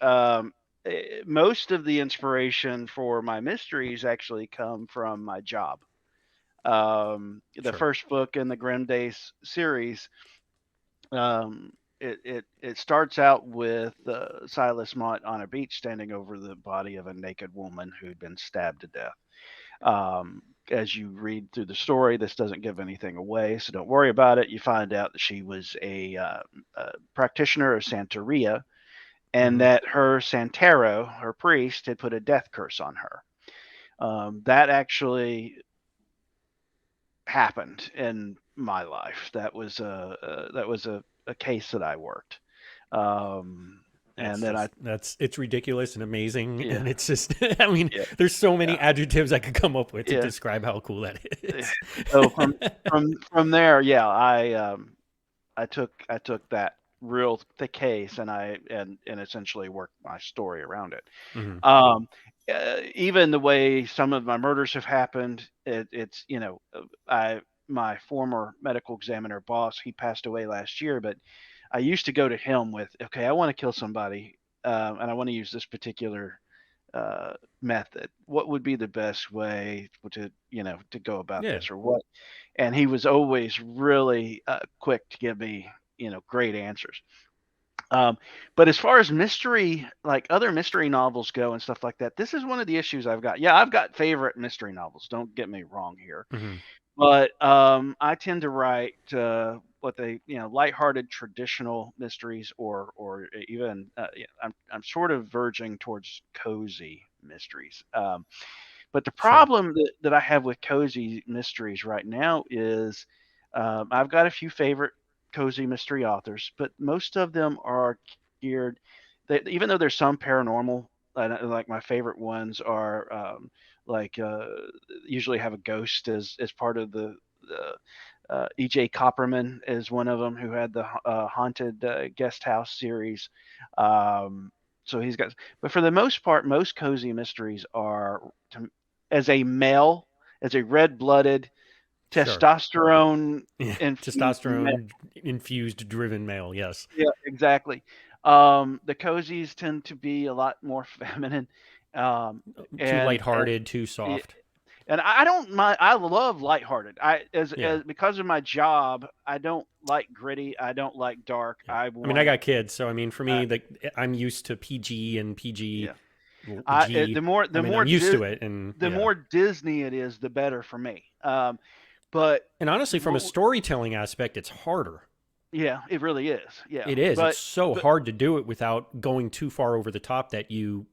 Most of the inspiration for my mysteries actually come from my job. The Sure. first book in the Grim Days series, um, it starts out with Silas Mott on a beach standing over the body of a naked woman who'd been stabbed to death. As you read through the story, this doesn't give anything away, so don't worry about it. You find out that she was a practitioner of Santeria, and Mm-hmm. that her Santero, her priest, had put a death curse on her. That actually happened in my life. That was a case that I worked. Um, That's and then I just that's it's ridiculous and amazing, yeah and it's just I mean, yeah there's so many yeah adjectives I could come up with to yeah. describe how cool that Yeah. is. So from there, yeah, I took that real thick case and I essentially worked my story around it. Hmm. Um, Even the way some of my murders have happened, it's I my former medical examiner boss, he passed away last year, but I used to go to him with, okay, I want to kill somebody, and I want to use this particular uh, method. What would be the best way to go about Yeah, this, or what? And he was always really quick to give me great answers. Um, but as far as mystery, like other mystery novels go and stuff like that, this is one of the issues I've got. Yeah, I've got favorite mystery novels. Don't get me wrong here, hmm, but I tend to write what they lighthearted traditional mysteries, or even yeah, I'm sort of verging towards cozy mysteries. But the sure, problem that I have with cozy mysteries right now is I've got a few favorite cozy mystery authors, but most of them are geared. Even though there's some paranormal, like my favorite ones are like usually have a ghost as part of the E.J. Copperman is one of them who had the haunted guest house series. Um, so he's got, but for the most part, most cozy mysteries are, as a male, as a red-blooded, sure. testosterone Yeah, infused male. testosterone infused driven male. Yes, Yeah, exactly. The cozies tend to be a lot more feminine, um, too and lighthearted, too soft. and I don't mind. I love lighthearted. Yeah, As because of my job, I don't like gritty. I don't like dark. yeah. I I mean, I want, got kids, so I mean, for uh, me, like I'm used to PG and PG yeah. The G. more I the mean, more I'm used Dis to it, and the yeah. more Disney it is, the better for me. But And honestly, from a w- storytelling aspect, it's harder. yeah, it really is. Yeah, It is. It's so but hard to do it without going too far over the top that you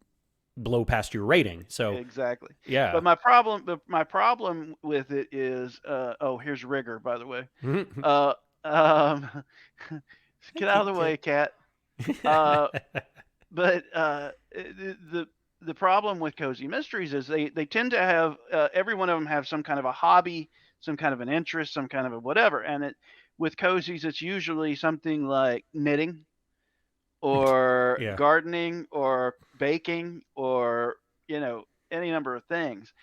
blow past your rating. So, exactly. yeah. But my problem with it is, oh, here's Rigger, by the way. Mhm. Uh, um, get Thank out you, of the kid. way, cat. Uh, but the problem with cozy mysteries is they tend to have every one of them have some kind of a hobby, some kind of an interest, some kind of a whatever. And with cozies, it's usually something like knitting or Yeah, gardening or baking or any number of things.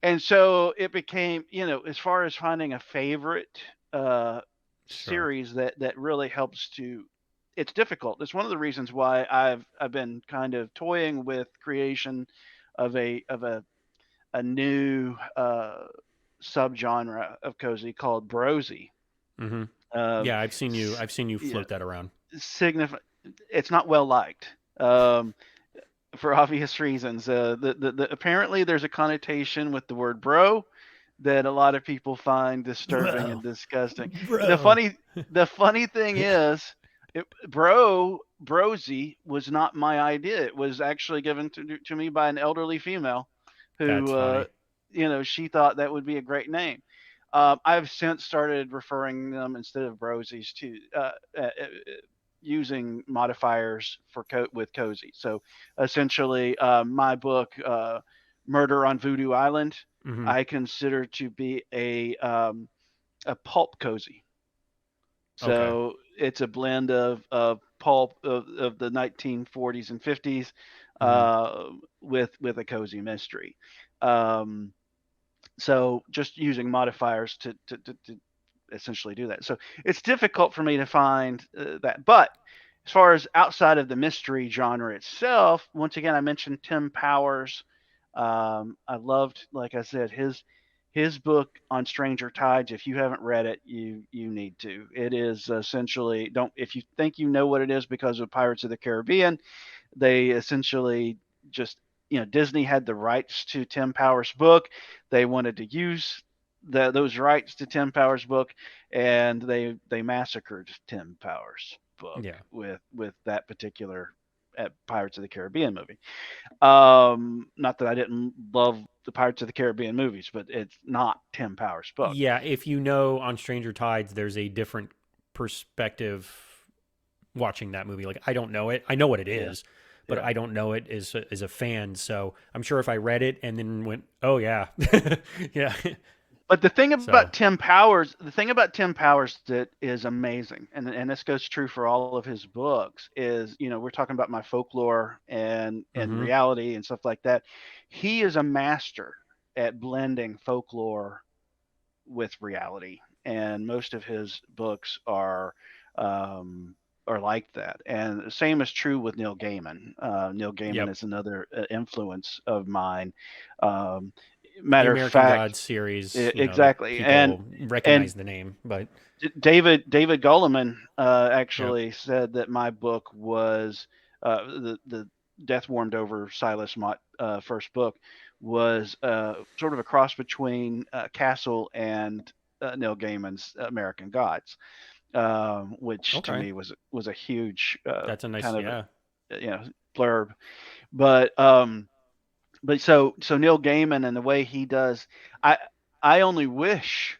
And so it became, as far as finding a favorite uh, sure. series that really helps to, it's difficult. It's one of the reasons why I've been kind of toying with creation of a new subgenre of cozy called brosy. Hmm. Um, Yeah, I've seen you yeah, float that around. signify it's not well liked. For obvious reasons. Apparently there's a connotation with the word bro that a lot of people find disturbing and Bro, disgusting. The bro. funny the funny thing is, Brosy was not my idea. It was actually given to me by an elderly female That's who, funny. she thought that would be a great name. I've since started referring them instead of Brosies to using modifiers for with cozy. So essentially, my book, Murder on Voodoo Island, Hmm. I consider to be a pulp cozy. Okay. So it's a blend of pulp of the 1940s and 50s, Hmm. with a cozy mystery. Um, so just using modifiers to essentially do that. So it's difficult for me to find that. But as far as outside of the mystery genre itself, once again, I mentioned Tim Powers. I loved, like I said, his book on Stranger Tides. If you haven't read it, you need to. It is essentially, don't, if you think you know what it is because of Pirates of the Caribbean, they essentially just, Disney had the rights to Tim Powers' book. They wanted to use those rights to Tim Powers' book, and they massacred Tim Powers' book Yeah. with that particular Pirates of the Caribbean movie. Not that I didn't love the Pirates of the Caribbean movies, but it's not Tim Powers' book. Yeah. If you know on Stranger Tides, there's a different perspective watching that movie. Like I don't know it. I know what it Yeah, is, but yeah. I don't know it as a fan. So I'm sure if I read it and then went, oh yeah, yeah. But So. The thing about Tim Powers that is amazing, and this goes true for all of his books, is, we're talking about my folklore and Hmm. reality and stuff like that. He is a master at blending folklore with reality, and most of his books um, are like that. And the same is true with Neil Gaiman. Neil Gaiman Yep. is another influence of mine. Um, The Matter of American fact, Gods series, that exactly. people And recognize the name, but David Gulliman yep. actually said that my book was the Death Warmed Over Silas Mott first book was sort of a cross between Castle and Neil Gaiman's American Gods, which to Okay. me was a huge That's a nice, kind of yeah. blurb. But so Neil Gaiman and the way he does, I I only wish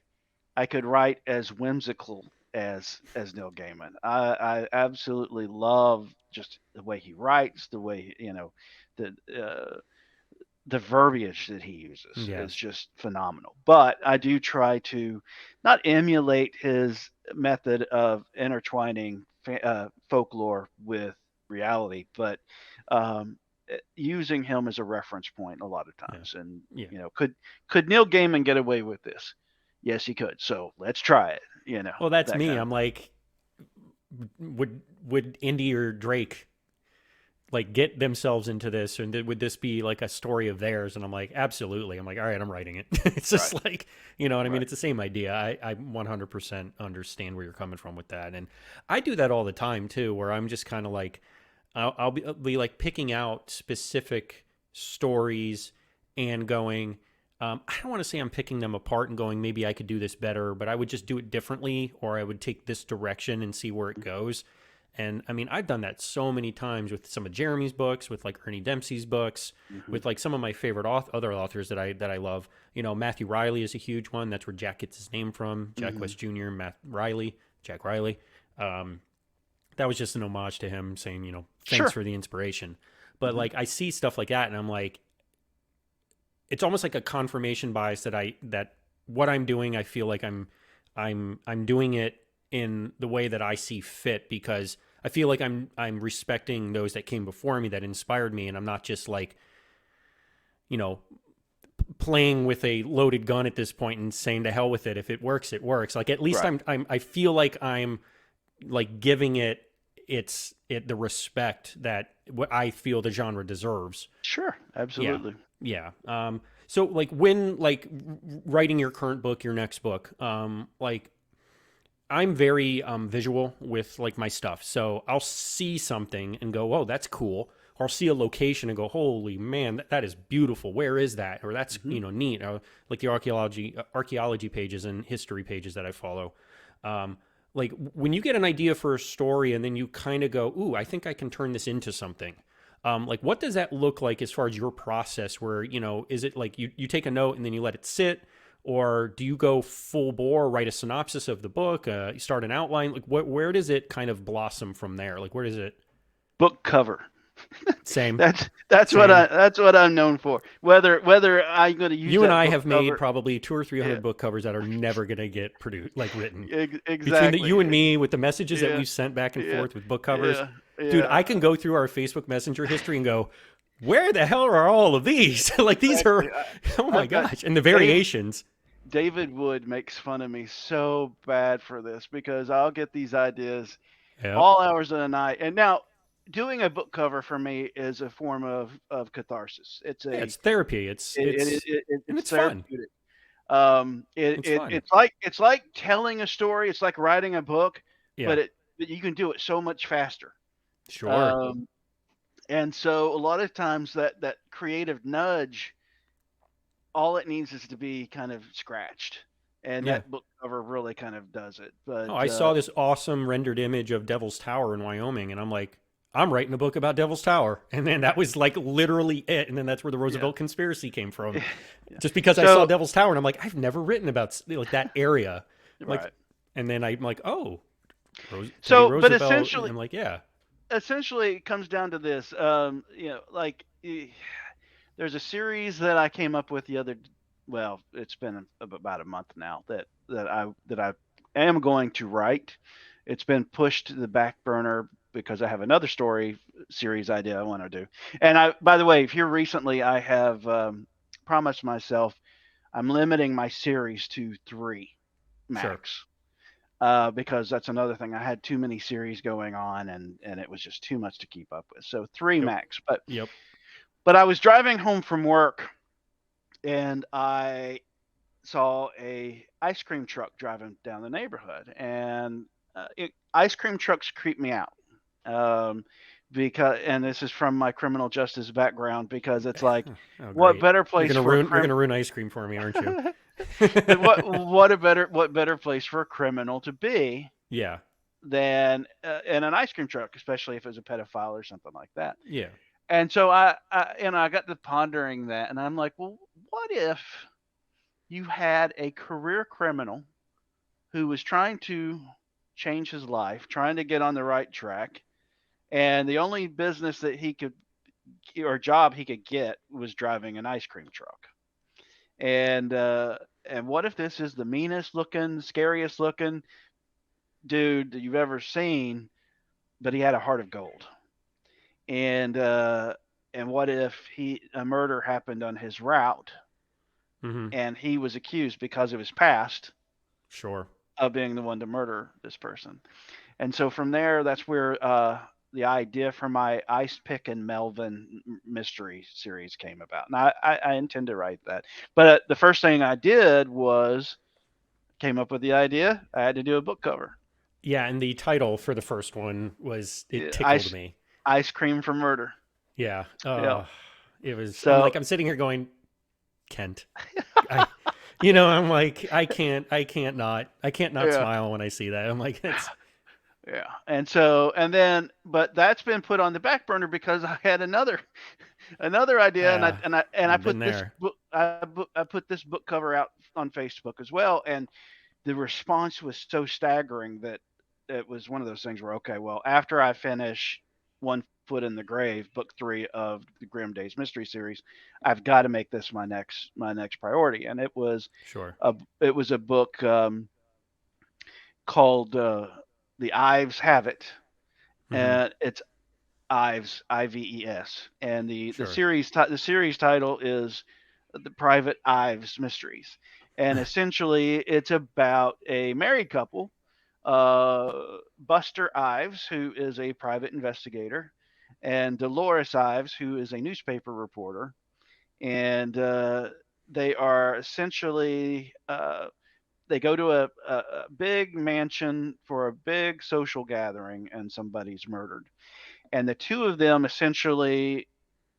I could write as whimsical as Neil Gaiman. I absolutely love just the way he writes, the way, the the verbiage that he uses is Yes. just phenomenal. But I do try to not emulate his method of intertwining folklore with reality, but um, using him as a reference point a lot of Yeah. times. And Yeah. could Neil Gaiman get away with this? Yes, he could. So let's try it. Well, that's That me. kind of I'm thing. like, would Indy or Drake like get themselves into this, and would this be like a story of theirs? And I'm like, absolutely. I'm like, all right, I'm writing it. It's Right. just like, you know what I mean? Right. It's the same idea. I 100% understand where you're coming from with that, and I do that all the time too, where I'm just kind of like, I'll be like picking out specific stories and going. I don't want to say I'm picking them apart and going, maybe I could do this better, but I would just do it differently, or I would take this direction and see where it goes. And I mean, I've done that so many times with some of Jeremy's books, with like Ernie Dempsey's books, Hmm. with like some of my favorite other authors that I love. You know, Matthew Riley is a huge one. That's where Jack gets his name from. Jack Hmm. West Jr., Jack Riley. Um, that was just an homage to him saying, thanks Sure. for the inspiration. But Hmm. like I see stuff like that and I'm like, it's almost like a confirmation bias that what I'm doing, I feel like I'm doing it in the way that I see fit, because I feel like I'm respecting those that came before me that inspired me, and I'm not just like, you know, playing with a loaded gun at this point and saying to hell with it. If it works, it works. Like at least Right. I feel like I'm like giving it the respect that what I feel the genre deserves. Sure. Yeah. Absolutely. Yeah. So like when like writing your current book, your next book, like I'm very visual with like my stuff. So I'll see something and go, "Oh, that's cool." or I'll see a location and go, holy man, that is beautiful. Where is that? Or that's, Hmm. neat. Like the archaeology pages and history pages that I follow. Like when you get an idea for a story and then you kind of go, ooh, I think I can turn this into something. Like what does that look like as far as your process where, is it like you take a note and then you let it sit? Or do you go full bore, write a synopsis of the book, you start an outline? Like where does it kind of blossom from there? Like where does it? Book cover. Same, That's same. what I'm known for. Whether I'm going to use You and that I book have made cover. probably two or three Yeah, hundred book covers that are never going to get produced, like written. Between you exactly. and me, with the messages that Yeah, we've sent back and yeah, forth with book covers, yeah, dude, yeah. I can go through our Facebook Messenger history and go, where the hell are all of these? Like these Exactly. are, oh my I've got gosh, and the Dave. variations. David Wood makes fun of me so bad for this because I'll get these ideas Yep. all hours of the night. And now, doing a book cover for me is a form of catharsis. Yeah, it's therapy. And It's it's fun. therapeutic. It's fun. It's like telling a story. It's like writing a book, Yeah, but you can do it so much faster. sure. Um, and so a lot of times that creative nudge, all it needs is to be kind of scratched, and Yeah. that book cover really kind of does it. Oh, But I saw this awesome rendered image of Devil's Tower in Wyoming, and I'm like, I'm writing a book about Devil's Tower. And then that was like literally it. And then that's where the yeah, Roosevelt conspiracy came from. yeah. Just because I saw So Devil's Tower, and I'm like, I've never written about like that area. Like, right. and then I'm like, oh, Teddy So, but Roosevelt. And I'm like, yeah, essentially, it comes down to this. Like there's a series that I came up with the other. Well, it's been about a month now that I am going to write. It's been pushed to the back burner because I have another story series idea I want to do. And by the way, here recently, I have promised myself I'm limiting my series to 3 sure. max. Because that's another thing. I had too many series going on, and it was just too much to keep up with. So 3 Yep. max. But Yep. I was driving home from work, and I saw a ice cream truck driving down the neighborhood, and ice cream trucks creep me out. Um, because, and this is from my criminal justice background, because it's like, Oh, what great. better You're place gonna for a ruin. You're crim gonna ruin ice cream for me, aren't you? what better place for a criminal to be Yeah. than in an ice cream truck, especially if it was a pedophile or something like that. Yeah. And so I got to pondering that, and I'm like, well, what if you had a career criminal who was trying to change his life, trying to get on the right track, and the only business that he could or job he could get was driving an ice cream truck. And what if this is the meanest looking, scariest looking dude that you've ever seen, but he had a heart of gold? And what if a murder happened on his route, Mm-hmm. and he was accused because of his past Sure. of being the one to murder this person? And so from there, that's where the idea for my Ice Pick and Melvin mystery series came about. And I intend to write that. But the first thing I did was came up with the idea. I had to do a book cover. Yeah, and the title for the first one was it tickled Ice me. Ice Cream for Murder. Yeah. Yeah. It was. So I'm sitting here going, Kent. I, I'm like, I can't not yeah, smile when I see that. I'm like, it's yeah. But that's been put on the back burner because I had another idea, and I I've been put this there. book I put this book cover out on Facebook as well, and the response was so staggering that it was one of those things where, okay, well, after I finish One Foot in the Grave, book 3 of the Grim Days mystery series, I've got to make this my next priority. And Sure. it was a book called The Ives Have It, Mm-hmm. and it's Ives, Ives, and the Sure. series title is The Private Ives Mysteries, and essentially it's about a married couple, uh, Buster Ives, who is a private investigator, and Dolores Ives, who is a newspaper reporter, and they are essentially they go to a big mansion for a big social gathering, and somebody's murdered. And the two of them essentially,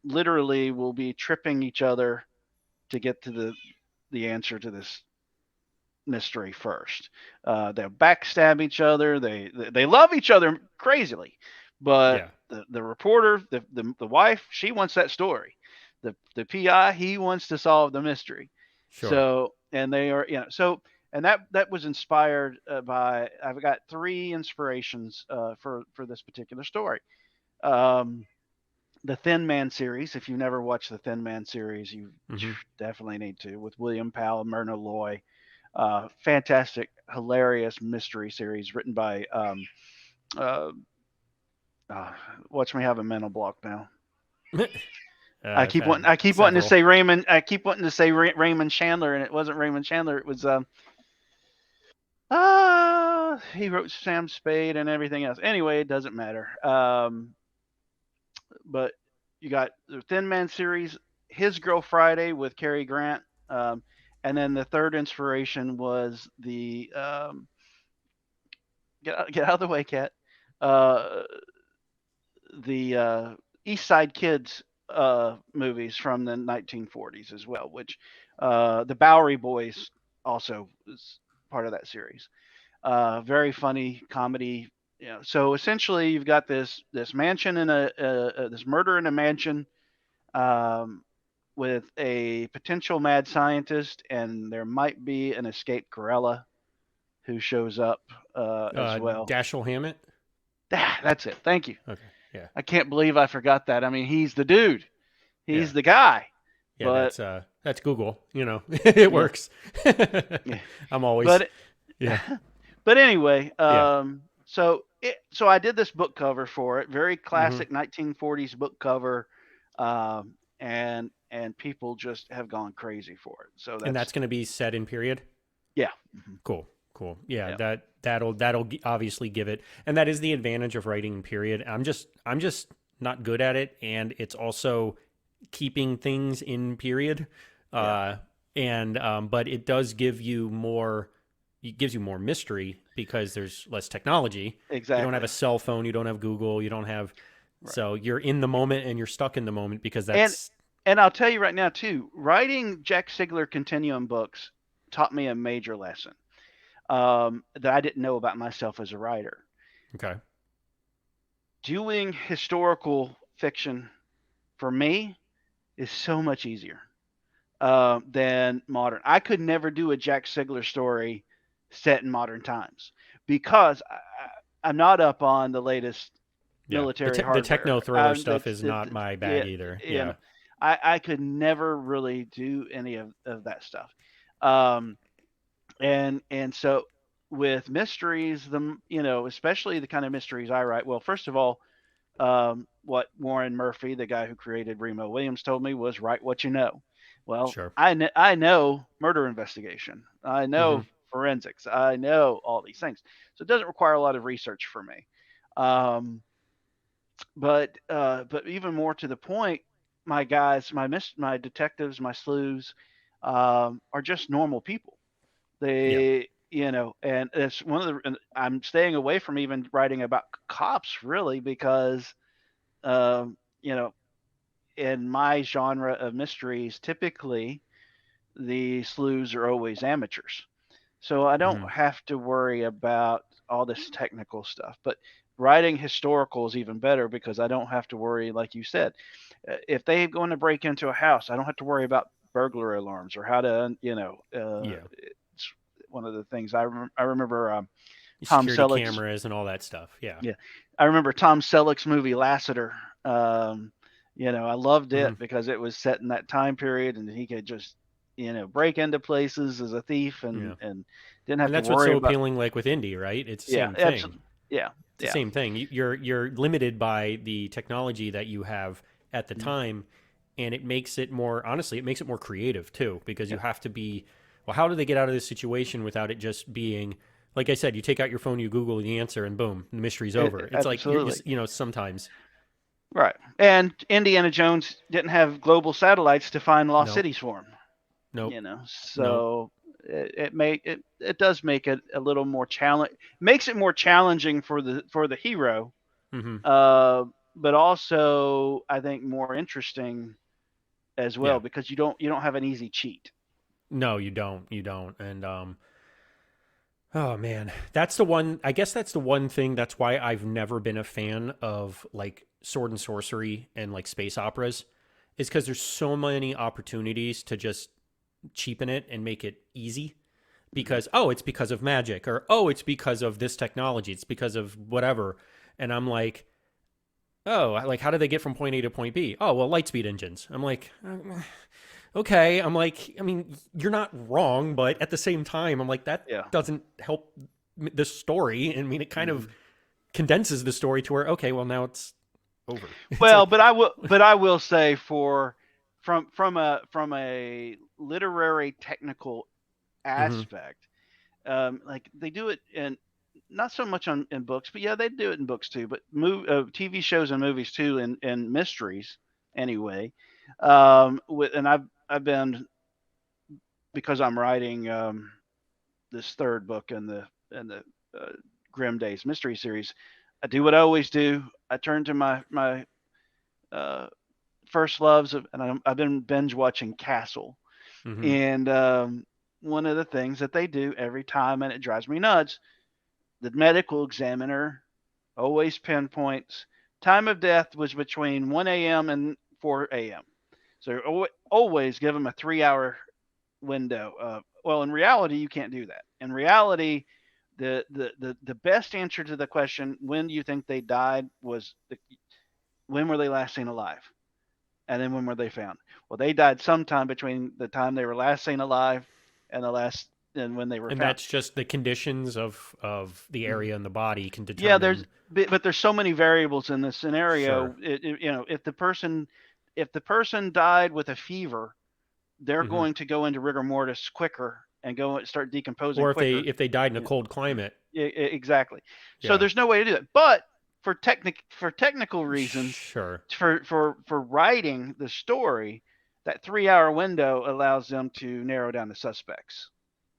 literally, will be tripping each other to get to the answer to this mystery first. They'll backstab each other. They love each other crazily, but Yeah. the reporter, the wife, she wants that story. The PI, he wants to solve the mystery. Sure. So, and they are, so, and that was inspired by, I've got three inspirations for this particular story. Um, the Thin Man series. If you've never watched the Thin Man series, you Hmm. definitely need to, with William Powell and Myrna Loy. Fantastic, hilarious mystery series written by uh, uh, watch me have a mental block now. I've had I keep wanting to several. say Raymond. I keep wanting to say Raymond Chandler, and it wasn't Raymond Chandler. It was he wrote Sam Spade and everything else. Anyway, it doesn't matter. But you got the Thin Man series, His Girl Friday with Cary Grant, and then the third inspiration was the get out of the way, cat. Uh, the East Side Kids movies from the 1940s as well, which the Bowery Boys also is part of that series. Very funny comedy. So essentially, you've got this mansion in this murder in a mansion, um, with a potential mad scientist, and there might be an escaped gorilla who shows up as well. Dashiell Hammett. That's it. Thank you. Okay. Yeah. I can't believe I forgot that. I mean, he's the dude. Yeah. He's the guy. Yeah. But That's Google. It yeah, works. yeah. I'm always. But Yeah. but anyway, Yeah. so I did this book cover for it, very Hmm. classic 1940s book cover, and people just have gone crazy for it. So And that's that's going to be set in period. yeah, mhm, Cool. Cool. Yeah. yeah, That'll obviously give it, and that is the advantage of writing in period. I'm just not good at it, and it's also keeping things in period. yeah, Uh, and but it does give you more. It gives you more mystery because there's less technology. You don't have a exactly, cell phone. You don't have Google. You don't have. right. So you're in the moment and you're stuck in the moment because And that's. and I'll tell you right now too, writing Jack Sigler Continuum books taught me a major lesson that I didn't know about myself as a writer. Okay. Doing historical fiction for me is so much easier than modern. I could never do a Jack Sigler story set in modern times because I'm not up on the latest Yeah. military The techno hardware. thriller stuff That's is not my yeah, bag either. you Yeah. know, I could never really do any of that stuff. Um, and so with mysteries, especially the kind of mysteries I write. Well, first of all, what Warren Murphy, the guy who created Remo Williams, told me was write what you know. Well, Sure. I know murder investigation. I Hmm. know forensics. I know all these things. So it doesn't require a lot of research for me. Um, but even more to the point, my guys, my detectives, my sleuths, are just normal people. Yeah. And it's one of the. And I'm staying away from even writing about cops really because um, you know, in my genre of mysteries, typically the sleuths are always amateurs. So I don't Hmm. have to worry about all this technical stuff. But writing historical is even better because I don't have to worry, like you said, if they're going to break into a house, I don't have to worry about burglar alarms or how to, Yeah. it's one of the things I remember Tom Security Selleck's cameras and all that stuff. Yeah. yeah, I remember Tom Selleck's movie Lassiter. Um, I loved Hmm. it because it was set in that time period, and he could just, break into places as a thief, and Yeah. didn't have And to that's what's worry so about. appealing, like with indie, right? It's the Yeah, same thing. absolutely. Yeah, It's the yeah, same thing. You're limited by the technology that you have at the mhm, time, and it makes it more honestly, it makes it more creative too, because you yeah, have to be, well, how do they get out of this situation without it just being, like I said, you take out your phone, you Google the answer, and boom, the mystery's over. It's like absolutely. sometimes Right. And Indiana Jones didn't have global satellites to find lost nope, cities for him. nope, nope. So it does make it a little more challenge, makes it more challenging for the hero, Hmm. but also I think more interesting as well, Yeah. because you don't have an easy cheat. No, you don't. You don't. And oh man, that's the one. I guess that's the one thing. That's why I've never been a fan of like sword and sorcery and like space operas, is because there's so many opportunities to just cheapen it and make it easy. Mhm. Because oh, it's because of magic, or oh, it's because of this technology, it's because of whatever. And I'm like, oh, like how do they get from point A to point B? Oh, well, light speed engines. I'm like, okay. I'm like, I mean, you're not wrong, but at the same time, I'm like, that Yeah. doesn't help the story. I mean, it kind of Mhm. condenses the story to where, okay, well, now it's over. It's Well, like, but I will say, from a literary technical mm-hmm, aspect, like they do it in, not so much in books, but yeah, they do it in books too. But TV shows and movies too, and mysteries anyway. And I've been, because I'm writing this third book in the uh, Grim Days mystery series. I do what I always do. I turn to my uh, first loves and I've been binge watching Castle. mm-hmm. And one of the things that they do every time, and it drives me nuts, the medical examiner always pinpoints time of death was between 1 a.m. and 4 a.m. So always give them a 3 hour window. Well, in reality, you can't do that. In reality, the best answer to the question, when do you think they died, was when were they last seen alive? And then when were they found? Well, they died sometime between the time they were last seen alive and when they were And found. that's just the conditions of the Mhm. area in the body can Yeah, there's determine. but there's so many variables in this Sure. scenario. If the person died with a fever, they're Mm-hmm. going to go into rigor mortis quicker and go start decomposing Or if they quicker. if they died in a Yeah, cold climate. exactly. So Yeah. there's no way to do that. But for technical reasons, Sure. for writing the story, that 3 hour window allows them to narrow down the suspects.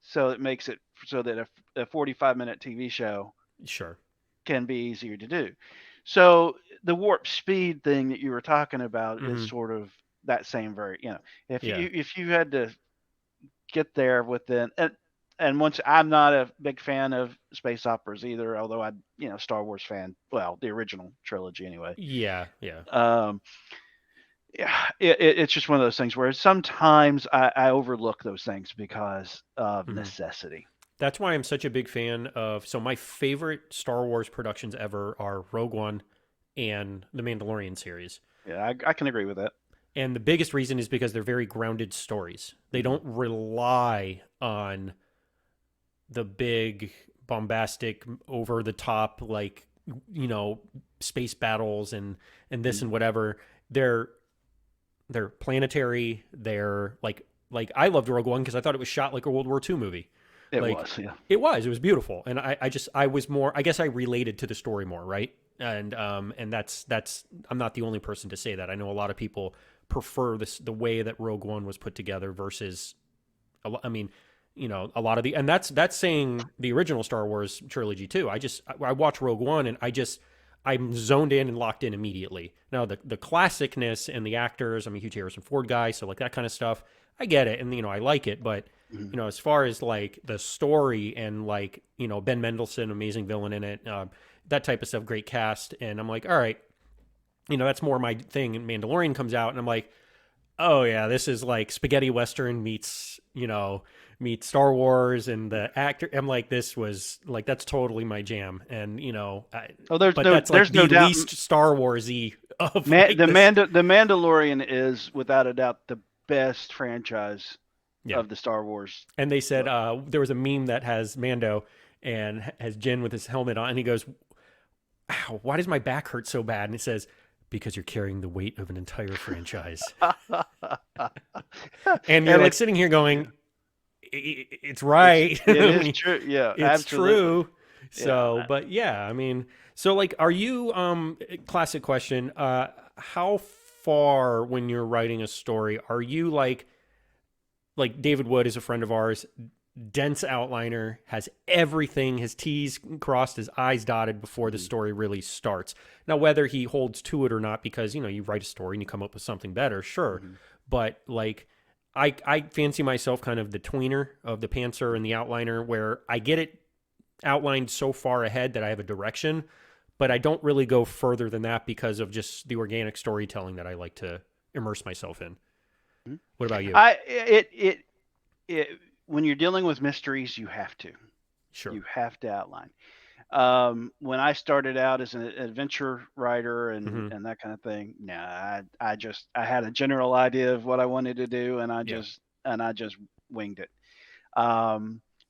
So it makes it so that a 45-minute TV show Sure. can be easier to do. So the warp speed thing that you were talking about is Mm-hmm. sort of that same if Yeah. you had to get there within, and once, I'm not a big fan of space operas either, although Star Wars fan, well, the original trilogy anyway. Yeah. Yeah. Um, yeah, it's just one of those things where sometimes I overlook those things because of Mm-hmm. necessity. That's why I'm such a big fan of. So my favorite Star Wars productions ever are Rogue One and the Mandalorian series. Yeah, I can agree with that. And the biggest reason is because they're very grounded stories. They Hmm. don't rely on the big bombastic over the top like you know space battles and this and whatever. They're they're planetary. They're like I loved Rogue One because I thought it was shot like a World War II movie. It Like was, yeah. it was beautiful, and I was more, I guess I related to the story more, right? And that's I'm not the only person to say that. I know a lot of people prefer this the way that Rogue One was put together versus I mean, a lot of the, and that's saying the original Star Wars trilogy too. I watch Rogue One and I'm zoned in and locked in immediately. Now the classicness and the actors, I'm a huge Harrison Ford guy, so like that kind of stuff, I get it, and I like it, but Mhm. as far as like the story and like Ben Mendelsohn, amazing villain in it, that type of stuff, great cast, and I'm like, all right, that's more my thing. And Mandalorian comes out, and I'm like, oh yeah, this is like spaghetti western meets Star Wars, and the actor. I'm like, this was like that's totally my jam, and Oh, there's but no that's like there's no the doubt. least Star Warsy of like The this. Mandalorian is without a doubt the best franchise Yeah, of the Star Wars. and they said Look, there was a meme that has Mando and has Jin with his helmet on, and he goes, "Ow, why does my back hurt so bad?" And it says, "Because you're carrying the weight of an entire franchise." And you're and like it sitting here yeah, going, it's right. it I is mean, true. Yeah, it's absolutely. true. Yeah. So, but yeah, I mean, so like, are you, classic question, how far when you're writing a story, are you like David Wood is a friend of ours. dense outliner, has everything, his T's crossed, his I's dotted before the story really starts. Now, whether he holds to it or not, because, you know, you write a story and you come up with something better, sure. But like, I fancy myself kind of the tweener of the pantser and the outliner, where I get it outlined so far ahead that I have a direction, but I don't really go further than that because of just the organic storytelling that I like to immerse myself in. What about you? When you're dealing with mysteries, you have to. Sure. You have to outline. When I started out as an adventure writer and that kind of thing, I had a general idea of what I wanted to do, and I just winged it.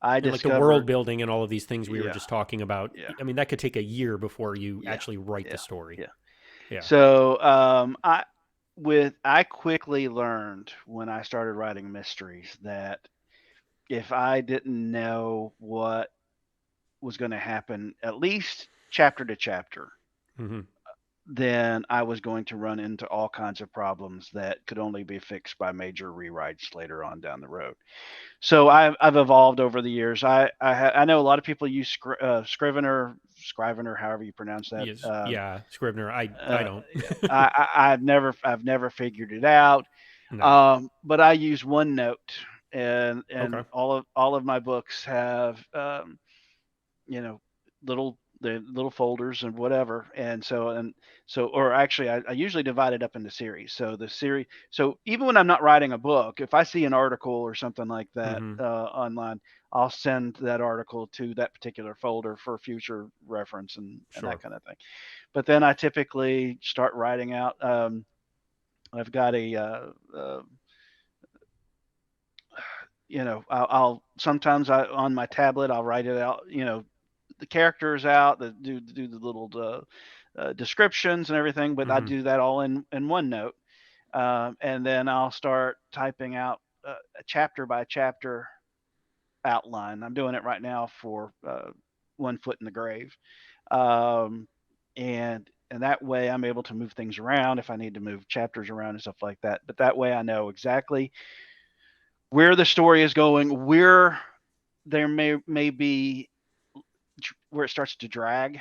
I and like the discovered world building and all of these things we were yeah, just talking about. yeah, I mean, that could take a year before you yeah, actually write yeah, the story. yeah. Yeah. So I quickly learned when I started writing mysteries that if I didn't know what was going to happen, at least chapter to chapter, Mm-hmm. then I was going to run into all kinds of problems that could only be fixed by major rewrites later on down the road. So I've evolved over the years. I know a lot of people use Scrivener, however you pronounce that. Yes. Yeah. Scrivener. I Uh, don't. I've never figured it out. No. But I use OneNote, and Okay. all of my books have you know the little folders and whatever, and so or actually I usually divide it up into series. So even when I'm not writing a book, if I see an article or something like that Mm-hmm. online, I'll send that article to that particular folder for future reference and that Sure. kind of thing. But then I typically start writing out. I've got I'll sometimes on my tablet I'll write it out. The characters out, do the little descriptions and everything, but I Mm-hmm. do that all in OneNote, and then I'll start typing out a chapter by chapter outline. I'm doing it right now for One Foot in the Grave, um, and that way I'm able to move things around if I need to move chapters around and stuff like that. But that way I know exactly where the story is going, where there may be where it starts to drag,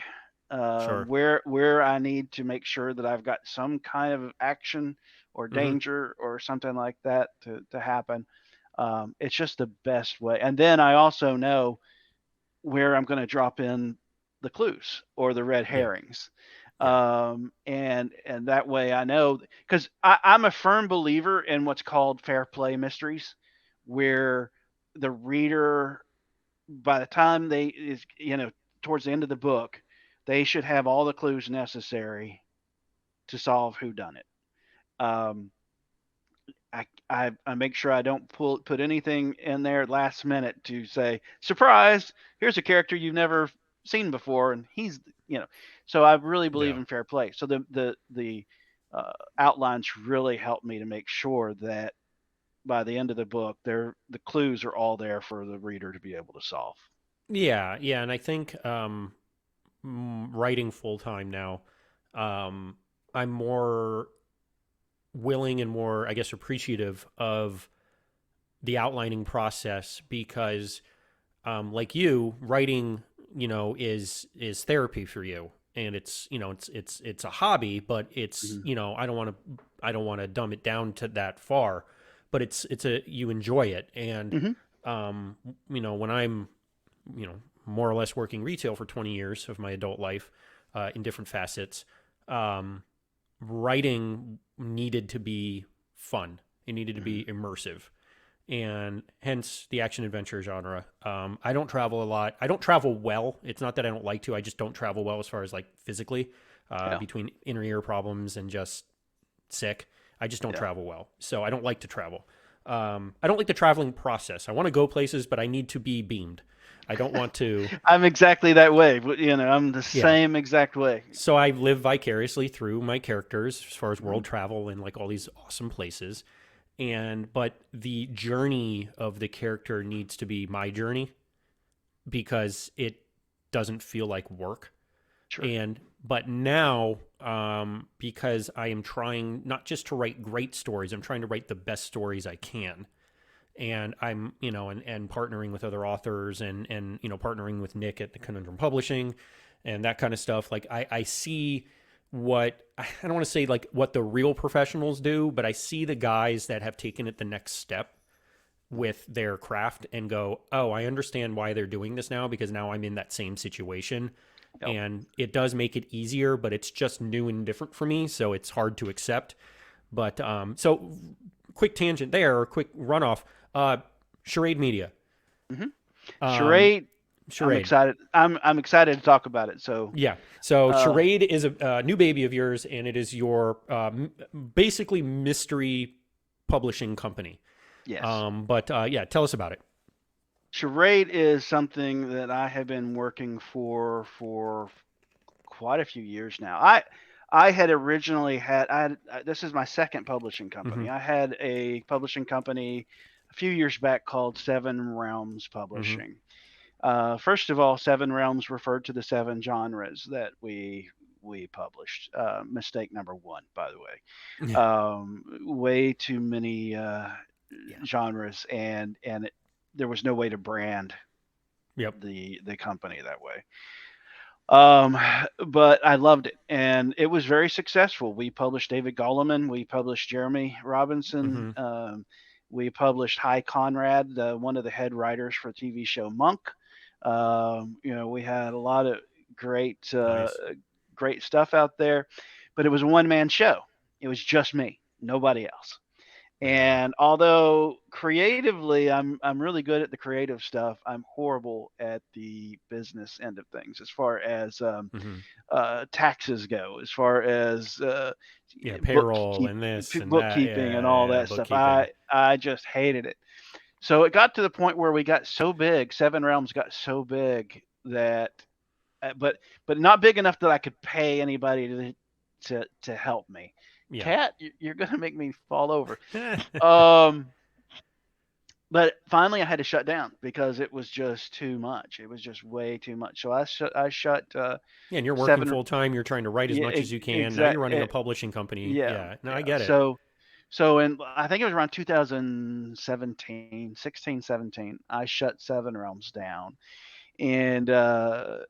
Sure. where I need to make sure that I've got some kind of action or Mm-hmm. danger or something like that to happen. It's just the best way. And then I also know where I'm going to drop in the clues or the red Yeah. herrings. Yeah. And that way I know, because I'm a firm believer in what's called fair play mysteries, where the reader, by the time they is towards the end of the book, they should have all the clues necessary to solve who done it. Um, I make sure I don't put anything in there last minute to say, surprise, here's a character you've never seen before, and he's So I really believe Yeah. in fair play. So the outlines really help me to make sure that by the end of the book, the clues are all there for the reader to be able to solve. Yeah. Yeah. And I think writing full time now, I'm more willing and more, I guess, appreciative of the outlining process because, like you, writing, is therapy for you, and it's a hobby, but it's Mhm. I don't want to dumb it down to that far, but you enjoy it, and Mhm. um, when I'm you know more or less working retail for 20 years of my adult life, in different facets. Um, Writing needed to be fun. It needed to Mhm. be immersive, and hence the action adventure genre. I don't travel a lot. I don't travel well. It's not that I don't like to. I just don't travel well as far as like physically, Yeah. between inner ear problems and just sick. I just don't Yeah. travel well. So I don't like to travel. I don't like the traveling process. I want to go places, but I need to be beamed. I don't want to. I'm exactly that way. I'm the Yeah. same exact way. So I live vicariously through my characters as far as Mhm. world travel and like all these awesome places. But the journey of the character needs to be my journey because it doesn't feel like work. Sure. But now, because I am trying not just to write great stories, I'm trying to write the best stories I can. and I'm, and partnering with other authors, and partnering with Nick at the Conundrum Publishing and that kind of stuff. Like I see what, I don't want to say like what the real professionals do, but I see the guys that have taken it the next step with their craft and go, oh, I understand why they're doing this now, because now I'm in that same situation. Yep. And it does make it easier, but it's just new and different for me. So it's hard to accept. But so quick tangent there, or quick runoff. Charade Media. Hmm. Um, Charade. I'm Charade. excited. I'm excited to talk about it. So Yeah. So uh, Charade is a new baby of yours, and it is your basically mystery publishing company. yes, But yeah, tell us about it. Charade is something that I have been working for quite a few years now. I had originally this is my second publishing Mm-hmm. company. I had a publishing company a few years back called Seven Realms Mm-hmm. Publishing. First of all, Seven Realms referred to the seven genres that we published. Mistake number one, by the way. Yeah. Way too many Yeah. genres, and there was no way to brand Yep. the company that way. Um, but I loved it, and it was very successful. We published David Goleman, we published Jeremy Robinson, Mm-hmm. we published Hy Conrad, one of the head writers for the TV show Monk. We had a lot of great Nice. great stuff out there, but it was a one man show. It was just me, nobody else. Yeah. And although creatively I'm really good at the creative stuff, I'm horrible at the business end of things as far as Mm-hmm. taxes go, as far as Yeah. Payroll and this and that. bookkeeping and all Yeah. that stuff. Bookkeeping. I just hated it. So it got to the point where we got so big, Seven Realms got so big that, but not big enough that I could pay anybody to help me. Yeah. Cat, you're gonna make me fall over. Um, but finally, I had to shut down because it was just too much. It was just way too much. So I shut Yeah, and you're working seven. full time. You're trying to write as Yeah, much as you can. Now you're exact. running a publishing company. Yeah, Yeah, no, I yeah. get it. So in I think it was around 2017, 16, 17. I shut Seven Realms down, and it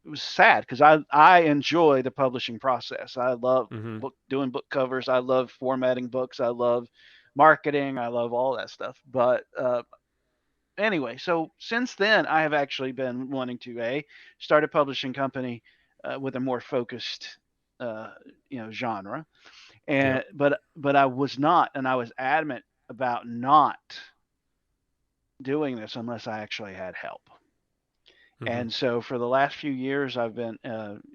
was sad because I enjoy the publishing process. I love Mm-hmm. doing book covers. I love formatting books. I love marketing. I love all that stuff. But anyway, so since then, I have actually been wanting to start a publishing company with a more focused genre, Yep. but I was not, and I was adamant about not doing this unless I actually had help. Mm-hmm. And so for the last few years, I've been,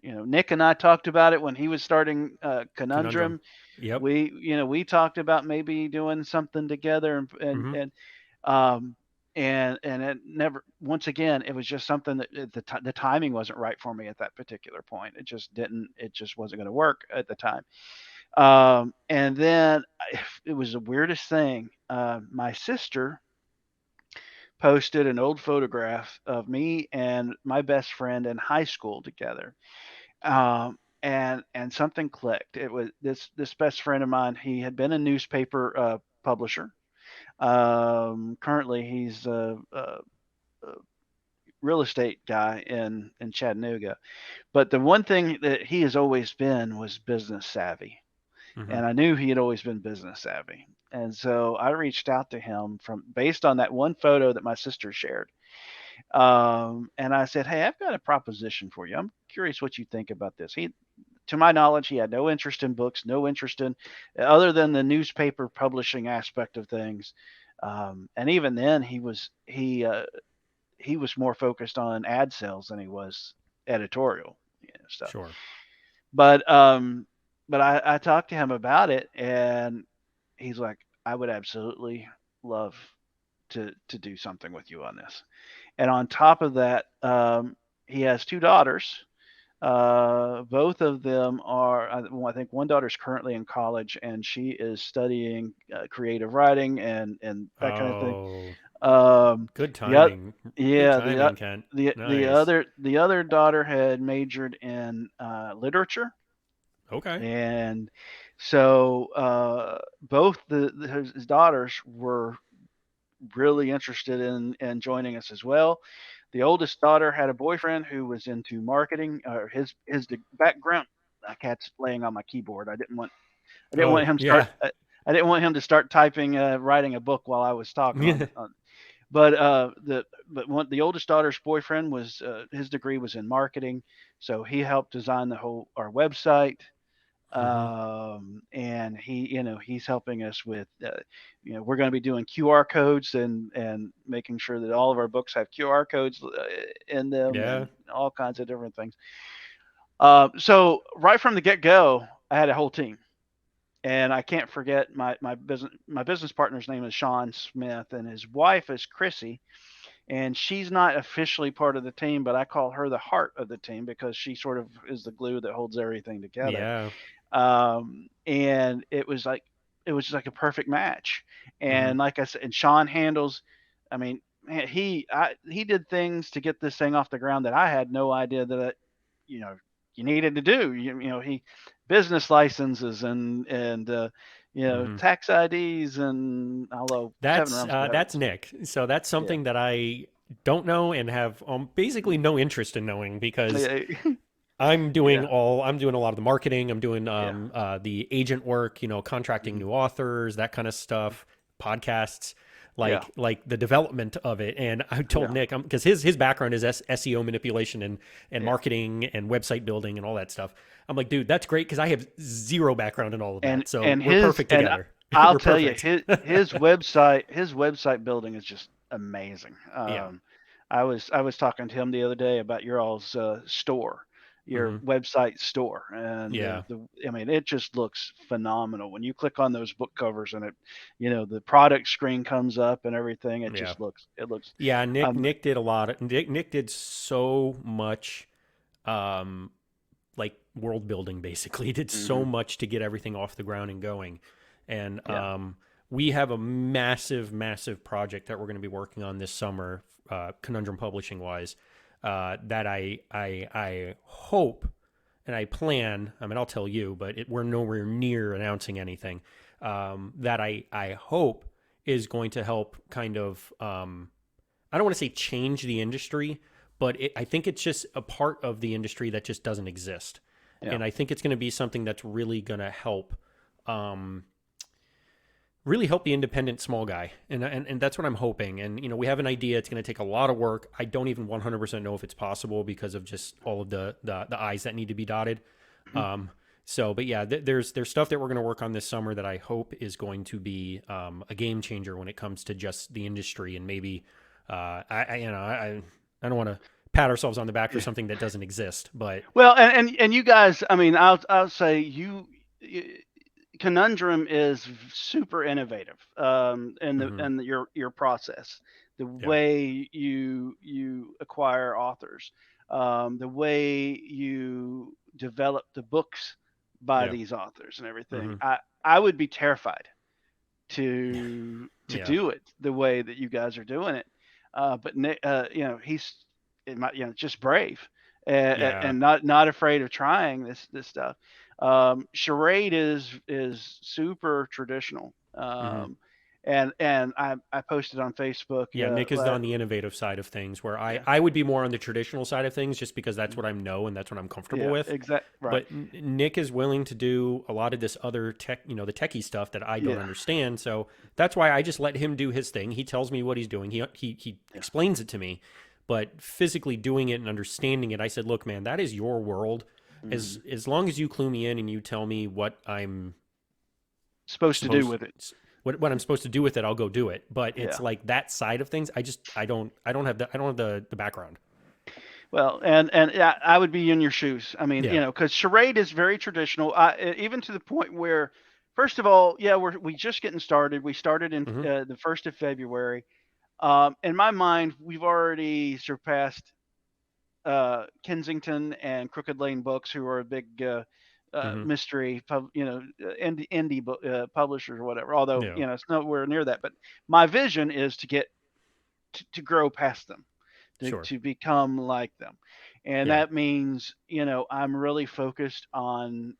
Nick and I talked about it when he was starting Conundrum. Conundrum. Yep. We talked about maybe doing something together, Mm-hmm. um, and it never. Once again, it was just something that the timing wasn't right for me at that particular point. It just didn't. It just wasn't going to work at the time. And then it was the weirdest thing. My sister posted an old photograph of me and my best friend in high school together. And something clicked. It was this best friend of mine. He had been a newspaper publisher. Currently, he's a real estate guy in Chattanooga. But the one thing that he has always been was business savvy, Mm-hmm. and I knew he had always been business savvy. And so I reached out to him from based on that one photo that my sister shared. And I said, "Hey, I've got a proposition for you. I'm curious what you think about this." To my knowledge, he had no interest in books, no interest in other than the newspaper publishing aspect of things. And even then, he was more focused on ad sales than he was editorial stuff. Sure. But um, but I talked to him about it, and he's like, "I would absolutely love to do something with you on this." And on top of that, he has two daughters. Both of them are, I think one daughter's currently in college, and she is studying creative writing and that kind of thing. Oh, good The other, timing. Good yeah, timing, Kent. Nice. the other daughter had majored in literature, Okay. and so both his daughters were really interested in joining us as well. The oldest daughter had a boyfriend who was into marketing. His background. My cat's laying on my keyboard. I didn't Oh want him yeah. start. I didn't want him to start typing, writing a book while I was talking on. But the oldest daughter's boyfriend was his degree was in marketing, so he helped design our website. Hmm. And he's helping us with, we're going to be doing QR codes and making sure that all of our books have QR codes in them Yeah. and all kinds of different things. So right from the get go, I had a whole team. And I can't forget my business partner's name is Sean Smith, and his wife is Chrissy, and she's not officially part of the team, but I call her the heart of the team because she sort of is the glue that holds everything together. Yeah. And it was just like a perfect match. Hmm. And like I said, and Sean handles, I mean, man, he did things to get this thing off the ground that I had no idea that you know you needed to do. He business licenses and Hmm. tax IDs, and although seven realms of That's evidence. Nick. So that's Yeah. something that I don't know and have basically no interest in knowing because Yeah. Yeah. I'm doing a lot of the marketing. I'm doing Yeah. the agent work, contracting Mhm. new authors, that kind of stuff, podcasts, Yeah. like the development of it. And I told Yeah. Nick, because his background is SEO manipulation and Yeah. marketing and website building and all that stuff. I'm like, dude, that's great because I have zero background in all of and that. So and we're his perfect and together. I'll We're tell you, perfect. his website building is just amazing. Yeah. I was talking to him the other day about your all's store, your Hmm. website store, and Yeah. I mean, it just looks phenomenal when you click on those book covers and the product screen comes up and everything. Yeah. It looks Yeah, um Nick did a lot. Nick did so much, um, like world building. Basically, he did so mhm, much to get everything off the ground and going. And yeah, we have a massive, massive project that we're going to be working on this summer, conundrum publishing wise. That I hope and I plan. I mean, I'll tell you, but we're nowhere near announcing anything. That I hope is going to help kind of. I don't want to say change the industry, but I think it's just a part of the industry that just doesn't exist. yeah. And I think it's going to be something that's really going to um, really help the independent small guy. And that's what I'm hoping. And, we have an idea. It's going to take a lot of work. I don't even 100% know if it's possible because of just all of the I's that need to be dotted. Mhm. But yeah, there's stuff that we're going to work on this summer that I hope is going to be a game changer when it comes to just the industry and maybe I don't want to pat ourselves on the back for Yeah. something that doesn't exist, but Well, and you guys, I mean, I'll say Conundrum is super innovative in the mhm, in the, your process, the yeah, way you acquire authors, the way you develop the books by yeah, these authors and everything. hmm, I would be terrified to yeah, do it the way that you guys are doing it. But Nick, he's just brave yeah, and not afraid of trying this stuff. Charade is super traditional. hmm. And I posted on Facebook. Yeah, Nick is on the innovative side of things, where Yeah, I would be more on the traditional side of things, just because that's mhm, what I know and that's what I'm comfortable yeah, with. right. But Nick is willing to do a lot of this other tech, the techie stuff that I don't Yeah, understand. So that's why I just let him do his thing. He tells me what he's doing. He yeah, explains it to me, but physically doing it and understanding it, I said, look, man, that is your world. hmm As long as you clue me in and you tell me supposed to do supposed with it. what I'm supposed to do with it, I'll go do it. But it's Yeah. like that side of things. I don't have the background. Well, and yeah, I would be in your shoes. I mean, Yeah. because charade is very traditional, even to the point where, first of all, yeah, we just getting started. We started in Hmm. the 1st of February. In my mind, we've already surpassed Kensington and Crooked Lane Books, who are a big Hmm. mystery, indie book, publishers or whatever. Although Yeah. it's nowhere near that. But my vision is to get to grow past them, Sure. to become like them. And Yeah. that means, I'm really focused on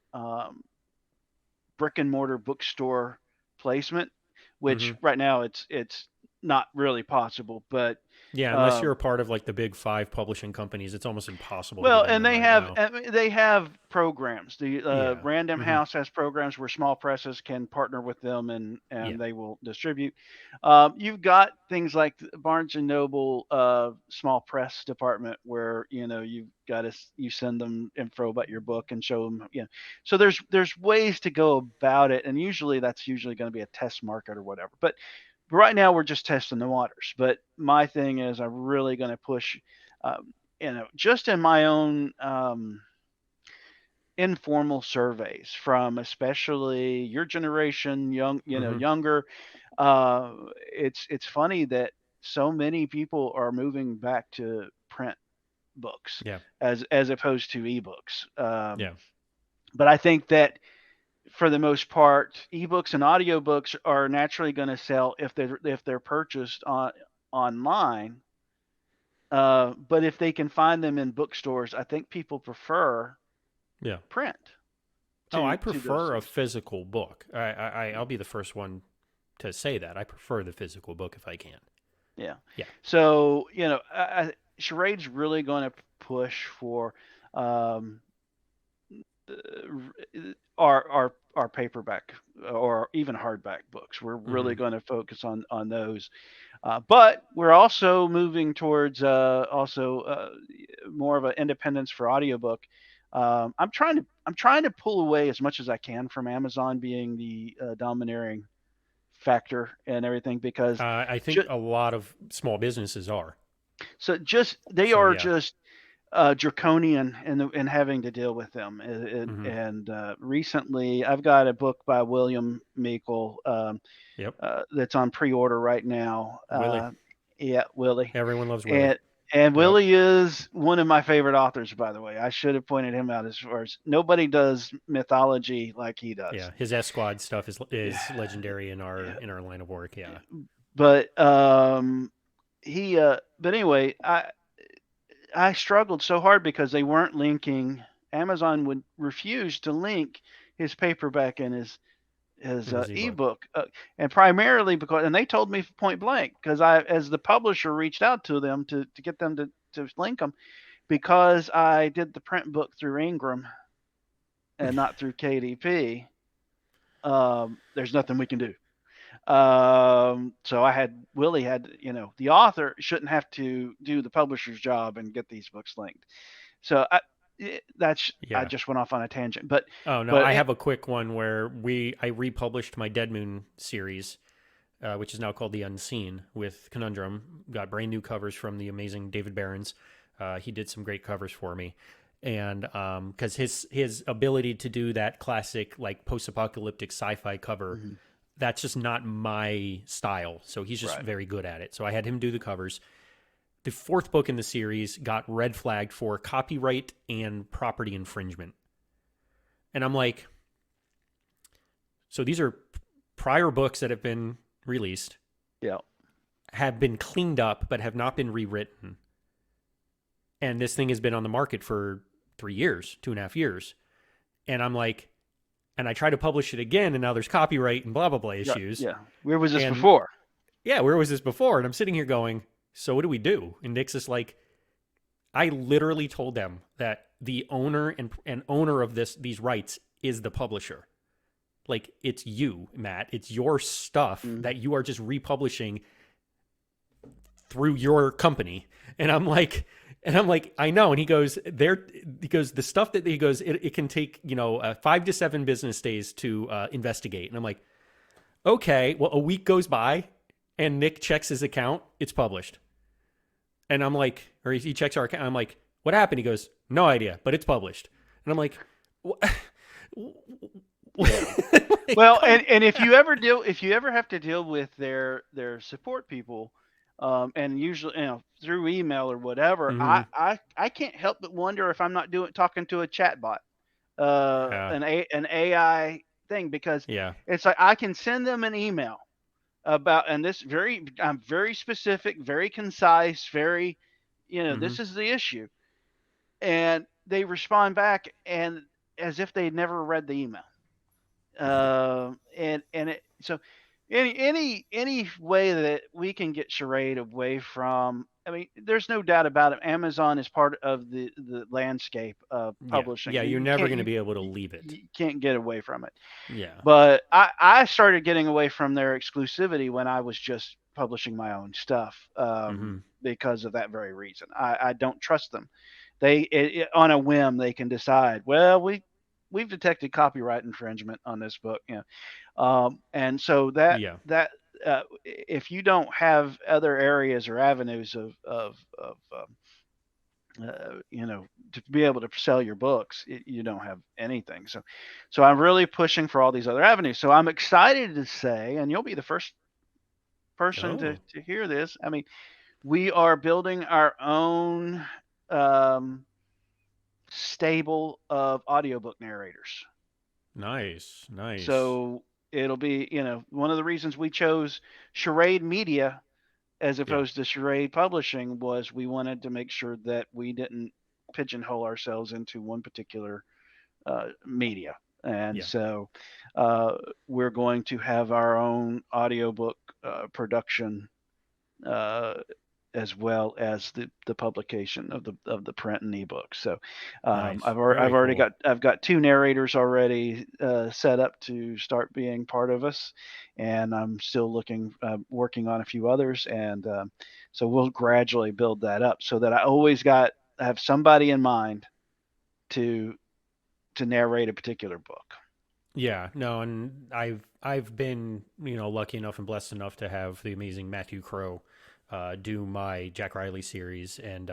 brick and mortar bookstore placement, which Hmm. right now it's not really possible. But Yeah, unless you're um, a part of like the big five publishing companies, it's almost impossible to well, get in and them right now. they have programs. The Yeah. Random Hmm. House has programs where small presses can partner with them, Yeah. and they will distribute. You've got things like the Barnes and Noble small press department where you've got to you send them info about your book and show them. So there's ways to go about it, and usually that's usually going to be a test market or whatever. But right now we're just testing the waters. But my thing is, I'm really going to push. Um, just in my own informal surveys from especially your generation, Hmm. younger, uh, it's funny that so many people are moving back to print books Yeah. as opposed to ebooks. Yeah. But I think that for the most part, ebooks and audiobooks are naturally going to sell if they're purchased online. But if they can find them in bookstores, I think people prefer Yeah. print Oh, I to those prefer a things. physical book. I'll be the first one to say that. I prefer the physical book if I can. Yeah. Yeah. So Charade's really going to push for um, our paperback or even hardback books. We're really Hmm. going to focus on those. But we're also moving towards more of an independence for audiobook. I'm trying to pull away as much as I can from Amazon being the domineering factor and everything because I think ju- a lot of small businesses are. just they So are yeah. just draconian in having to deal with them. Hmm. And recently, I've got a book by William Meikle Yep. that's on pre-order right now. Willie. Yeah, Willie. Everyone loves Willie. And Yep. Willie is one of my favorite authors, by the way. I should have pointed him out as far as nobody does mythology like he does. Yeah. His S Squad stuff Yeah, is legendary in yeah. our line of work. Yeah. But but anyway, I struggled so hard because they weren't linking. Amazon would refuse to link his paperback and his In his ebook. ebook, and primarily because, and they told me point blank, because as the publisher reached out to them to get them to link them, because I did the print book through Ingram and not through KDP. There's nothing we can do. So Willie had, the author shouldn't have to do the publisher's job and get these books linked. So I Yeah. just went off on a tangent, but Oh no, but I it, have a quick one where I republished my Dead Moon series, which is now called The Unseen with Conundrum. Got brand new covers from the amazing David Behrens. He did some great covers for me, and because his ability to do that classic like post apocalyptic sci-fi cover, Mhm. that's just not my style. So he's just Right. very good at it. So I had him do the covers. The fourth book in the series got red flagged for copyright and property infringement. And I'm like, so these are prior books that have been released, Yeah. have been cleaned up, but have not been rewritten. And this thing has been on the market for 3 years, 2.5 years. And I'm like, and I try to publish it again, and now there's copyright and blah, blah, blah Yeah. issues. Yeah. Where was this And before? yeah, where was this before? And I'm sitting here going, so what do we do? And Nick's just like, I literally told them that the owner and owner of these rights is the publisher. Like it's you, Matt. It's your stuff Mhm. that you are just republishing through your company. And I'm like, I know. And he goes, the stuff that he goes, it can take, 5 to 7 business days to investigate. And I'm like, okay, well, a week goes by and Nick checks his account. It's published. And I'm like, or he checks our account. I'm like, what happened? He goes, no idea, but it's published. And I'm like, Yeah. like, Well, come. and if you ever have to deal with their support people, and usually through email or whatever, Mm-hmm. I can't help but wonder if I'm not talking to a chatbot, Yeah, an AI thing, because yeah. it's like I can send them an email about, and I'm very specific, very concise, very, Mm-hmm. this is the issue, and they respond back and as if they'd never read the email. And it so any way that we can get charade away from, I mean, there's no doubt about it, Amazon is part of the landscape of Yeah. publishing. Yeah. You're You never can't going to be able to leave it. you can't get away from it. Yeah. But I started getting away from their exclusivity when I was just publishing my own stuff, Mm-hmm. because of that very reason. I don't trust them. On a whim they can decide, well, we've detected copyright infringement on this book, and so Yeah. if you don't have other areas or avenues to be able to sell your books, you don't have anything. So I'm really pushing for all these other avenues. So I'm excited to say, and you'll be the first person Oh, to hear this. I mean, we are building our own um, stable of audiobook narrators. nice. Nice. So it'll be, one of the reasons we chose Charade Media as Yeah. opposed to Charade Publishing was we wanted to make sure that we didn't pigeonhole ourselves into one particular media. And Yeah. so we're going to have our own audiobook production, uh, as well as the publication of the print and ebook. So Nice. I've Very already cool. got two narrators already set up to start being part of us, and I'm still working on a few others, and so we'll gradually build that up so that I have somebody in mind to narrate a particular book. Yeah, no, and I've been, lucky enough and blessed enough to have the amazing Matthew Crow do my Jack Riley series, and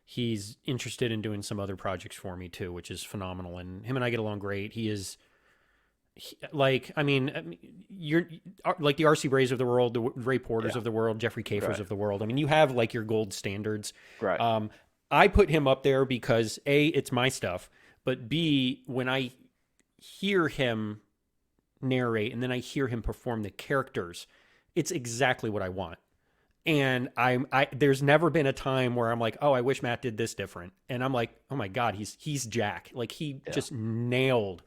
he's interested in doing some other projects for me too, which is phenomenal. And him and I get along great. Like, you're like the R.C. Brays of the world, the Ray Porters Yeah, of the world, Jeffrey Kafers right, of the world. I mean, you have like your gold standards. right. Um, I put him up there because A, it's my stuff, but B, when I hear him narrate and then I hear him perform the characters, it's exactly what I want. And I there's never been a time where I'm like, oh, I wish Matt did this different. And I'm like, oh my God, he's Jack. Like he Yeah, just nailed.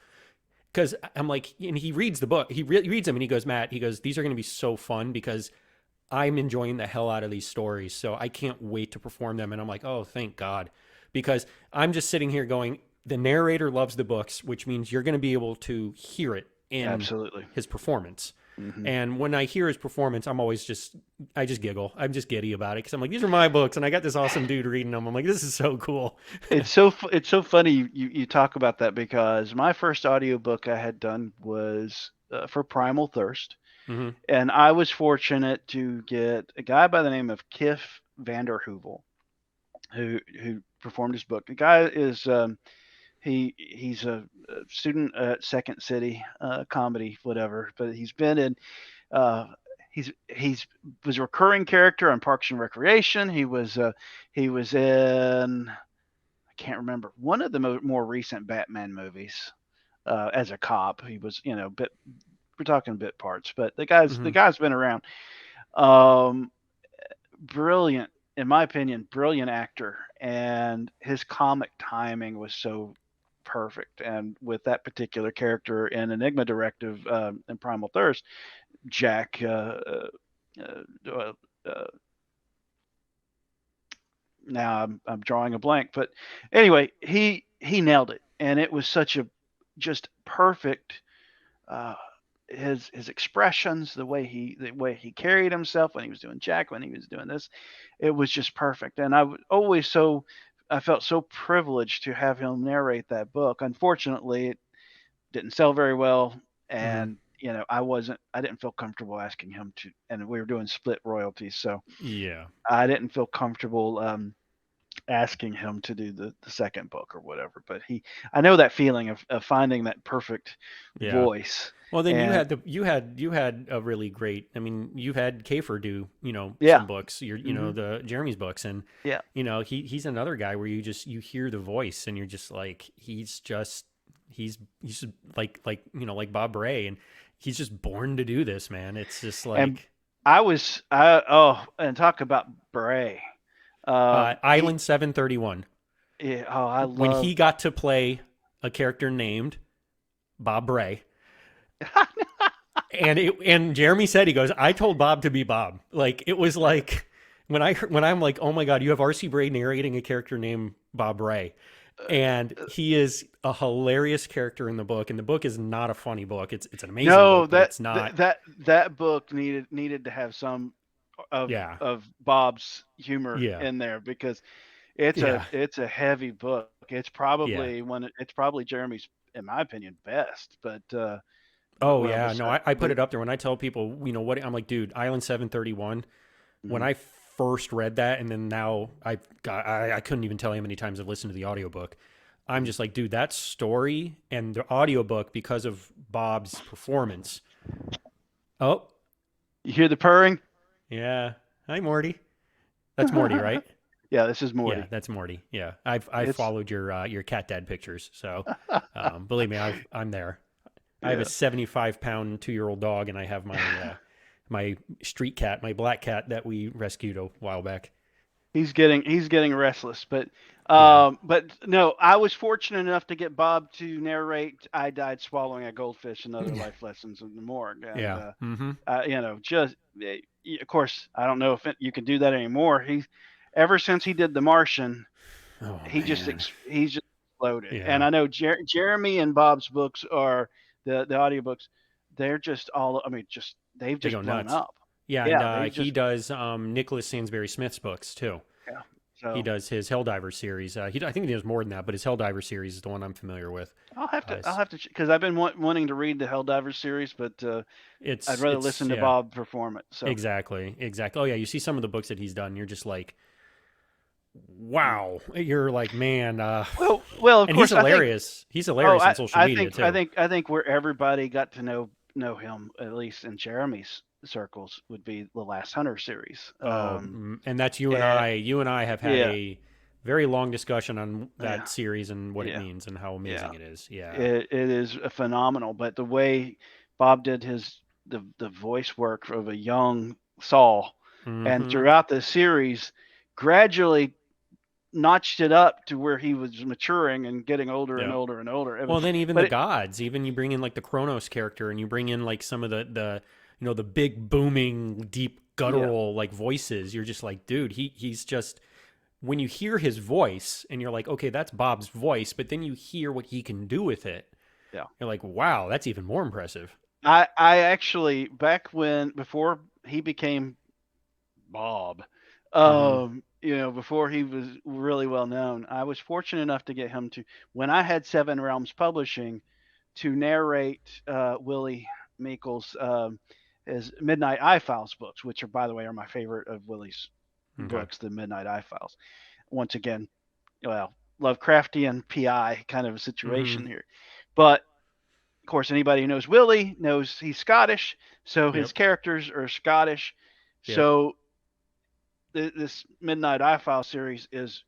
Because I'm like, and he reads the book. Reads them and he goes, Matt, he goes, these are going to be so fun because I'm enjoying the hell out of these stories. So I can't wait to perform them. And I'm like, oh, thank God. Because I'm just sitting here going, the narrator loves the books, which means you're going to be able to hear it in absolutely. his performance. Hmm. And when I hear his performance, I just giggle. I'm just giddy about it because I'm like, these are my books, and I got this awesome dude reading them. I'm like, this is so cool. It's so funny you talk about that because my first audiobook I had done was for Primal Thirst, Hmm. and I was fortunate to get a guy by the name of Kif Vanderhoovel who performed his book. The guy is he's a student at Second City comedy, whatever, but he's been in uh, he's was a recurring character on Parks and Recreation. He was in, I can't remember, one of the more recent Batman movies as a cop. He was, bit, we're talking bit parts, but the Hmm. guy's been around. Um, Brilliant, in my opinion, brilliant actor, and his comic timing was so perfect. And with that particular character in Enigma Directive and Primal Thirst, Jack. Uh, uh, Now I'm drawing a blank, but anyway, he nailed it, and it was such a just perfect. Uh, his expressions, the way he carried himself when he was doing Jack, when he was doing this, it was just perfect. And I felt so privileged to have him narrate that book. Unfortunately, it didn't sell very well, Hmm. and I didn't feel comfortable asking him to, and we were doing split royalties, so Yeah. I didn't feel comfortable asking him to do the second book or whatever. But I know that feeling of finding that perfect Yeah. voice. Well, then And you had a really great. I mean, you've had Kafer do yeah. some books. Hmm. The Jeremy's books, and Yeah. he's another guy where you hear the voice and you're just like he's like Bob Bray, and he's just born to do this, man. It's just And like and talk about Bray. He Island 731 yeah, oh, I when love. he got to play a character named Bob Bray. and Jeremy said, he goes, I told Bob to be Bob. Like it was like when I'm like, oh my god, you have R.C. Bray narrating a character named Bob Ray, and he is a hilarious character in the book. And the book is not a funny book. It's an amazing No, book, but it's not. that book needed to have some Yeah, of Bob's humor yeah, in there, because yeah, it's a heavy book. yeah. It's probably Jeremy's, in my opinion, best. But Oh well, yeah, no, I put but it up there when I tell people, what I'm like, dude, Island 731. When mhm. I first read that, and then now I couldn't even tell you how many times I've listened to the audiobook. I'm just like, dude, that story and the audiobook, because of Bob's performance. Oh, You hear the purring? yeah. Hi, Morty. That's Morty, right? Yeah, this is Yeah, Morty. that's Morty. Yeah, I've It's followed your cat dad pictures, so believe me, I'm there. I have a yeah. 75-pound 2-year-old dog, and I have my street cat, my black cat that we rescued a while back. He's getting restless, Yeah. but no, I was fortunate enough to get Bob to narrate "I Died Swallowing a Goldfish" and other life lessons in the morgue, and Yeah. Mm-hmm. just of course, I don't know if you can do that anymore. Ever since he did The Martian, Oh man. he's just exploded. And Yeah. I know Jeremy and Bob's books are the audiobooks. They're just all, I mean, just they've They go just blown nuts. up. Yeah, and Yeah, they've he just does Nicholas Sansbury Smith's books too. yeah. He So does his Helldiver series. I think he does more than that, but his Helldiver series is the one I'm familiar with. I'll have to, because I've been wanting to read the Helldivers series, but I'd rather It's listen to yeah, Bob perform it. So exactly, exactly. Oh yeah, you see some of the books that he's done, and you're just like, mm. wow. You're like, man, well, of and he's course, I think. hilarious. He's Oh, hilarious on social media too. I think where everybody got to know him, at least in Jeremy's circles, would be the Last Hunter series. Oh, and that's you and And I. You and I have had yeah, a very long discussion on yeah, that series and what it yeah, means and how yeah. amazing it is. Yeah. It is a phenomenal. But the way Bob did the voice work of a young Saul, and Mm-hmm. throughout the series, gradually notched it up to where he was maturing and getting older and Yeah. older and older. Well, then even But the it, gods, even you bring in like the Kronos character, and you bring in like some of the the big booming, deep yeah, guttural like voices. You're just like, dude, he's just, when you hear his voice and you're like, okay, that's Bob's voice, but then you hear what he can do with it. yeah. You're like, wow, that's even more impressive. I actually, before he became Bob, Mm-hmm. before he was really well known, I was fortunate enough to get him to, when I had Seven Realms Publishing, to narrate Willie Meekel's his Midnight Eye Files books, which are, by the way, are my favorite of Willie's Okay. books, the Midnight Eye Files. Once again, well, Lovecraftian PI kind of a Mm-hmm. situation here, but of course, anybody who knows Willie knows he's Scottish, so his Yep. characters are Scottish. Yep. So this Midnight Eye File series is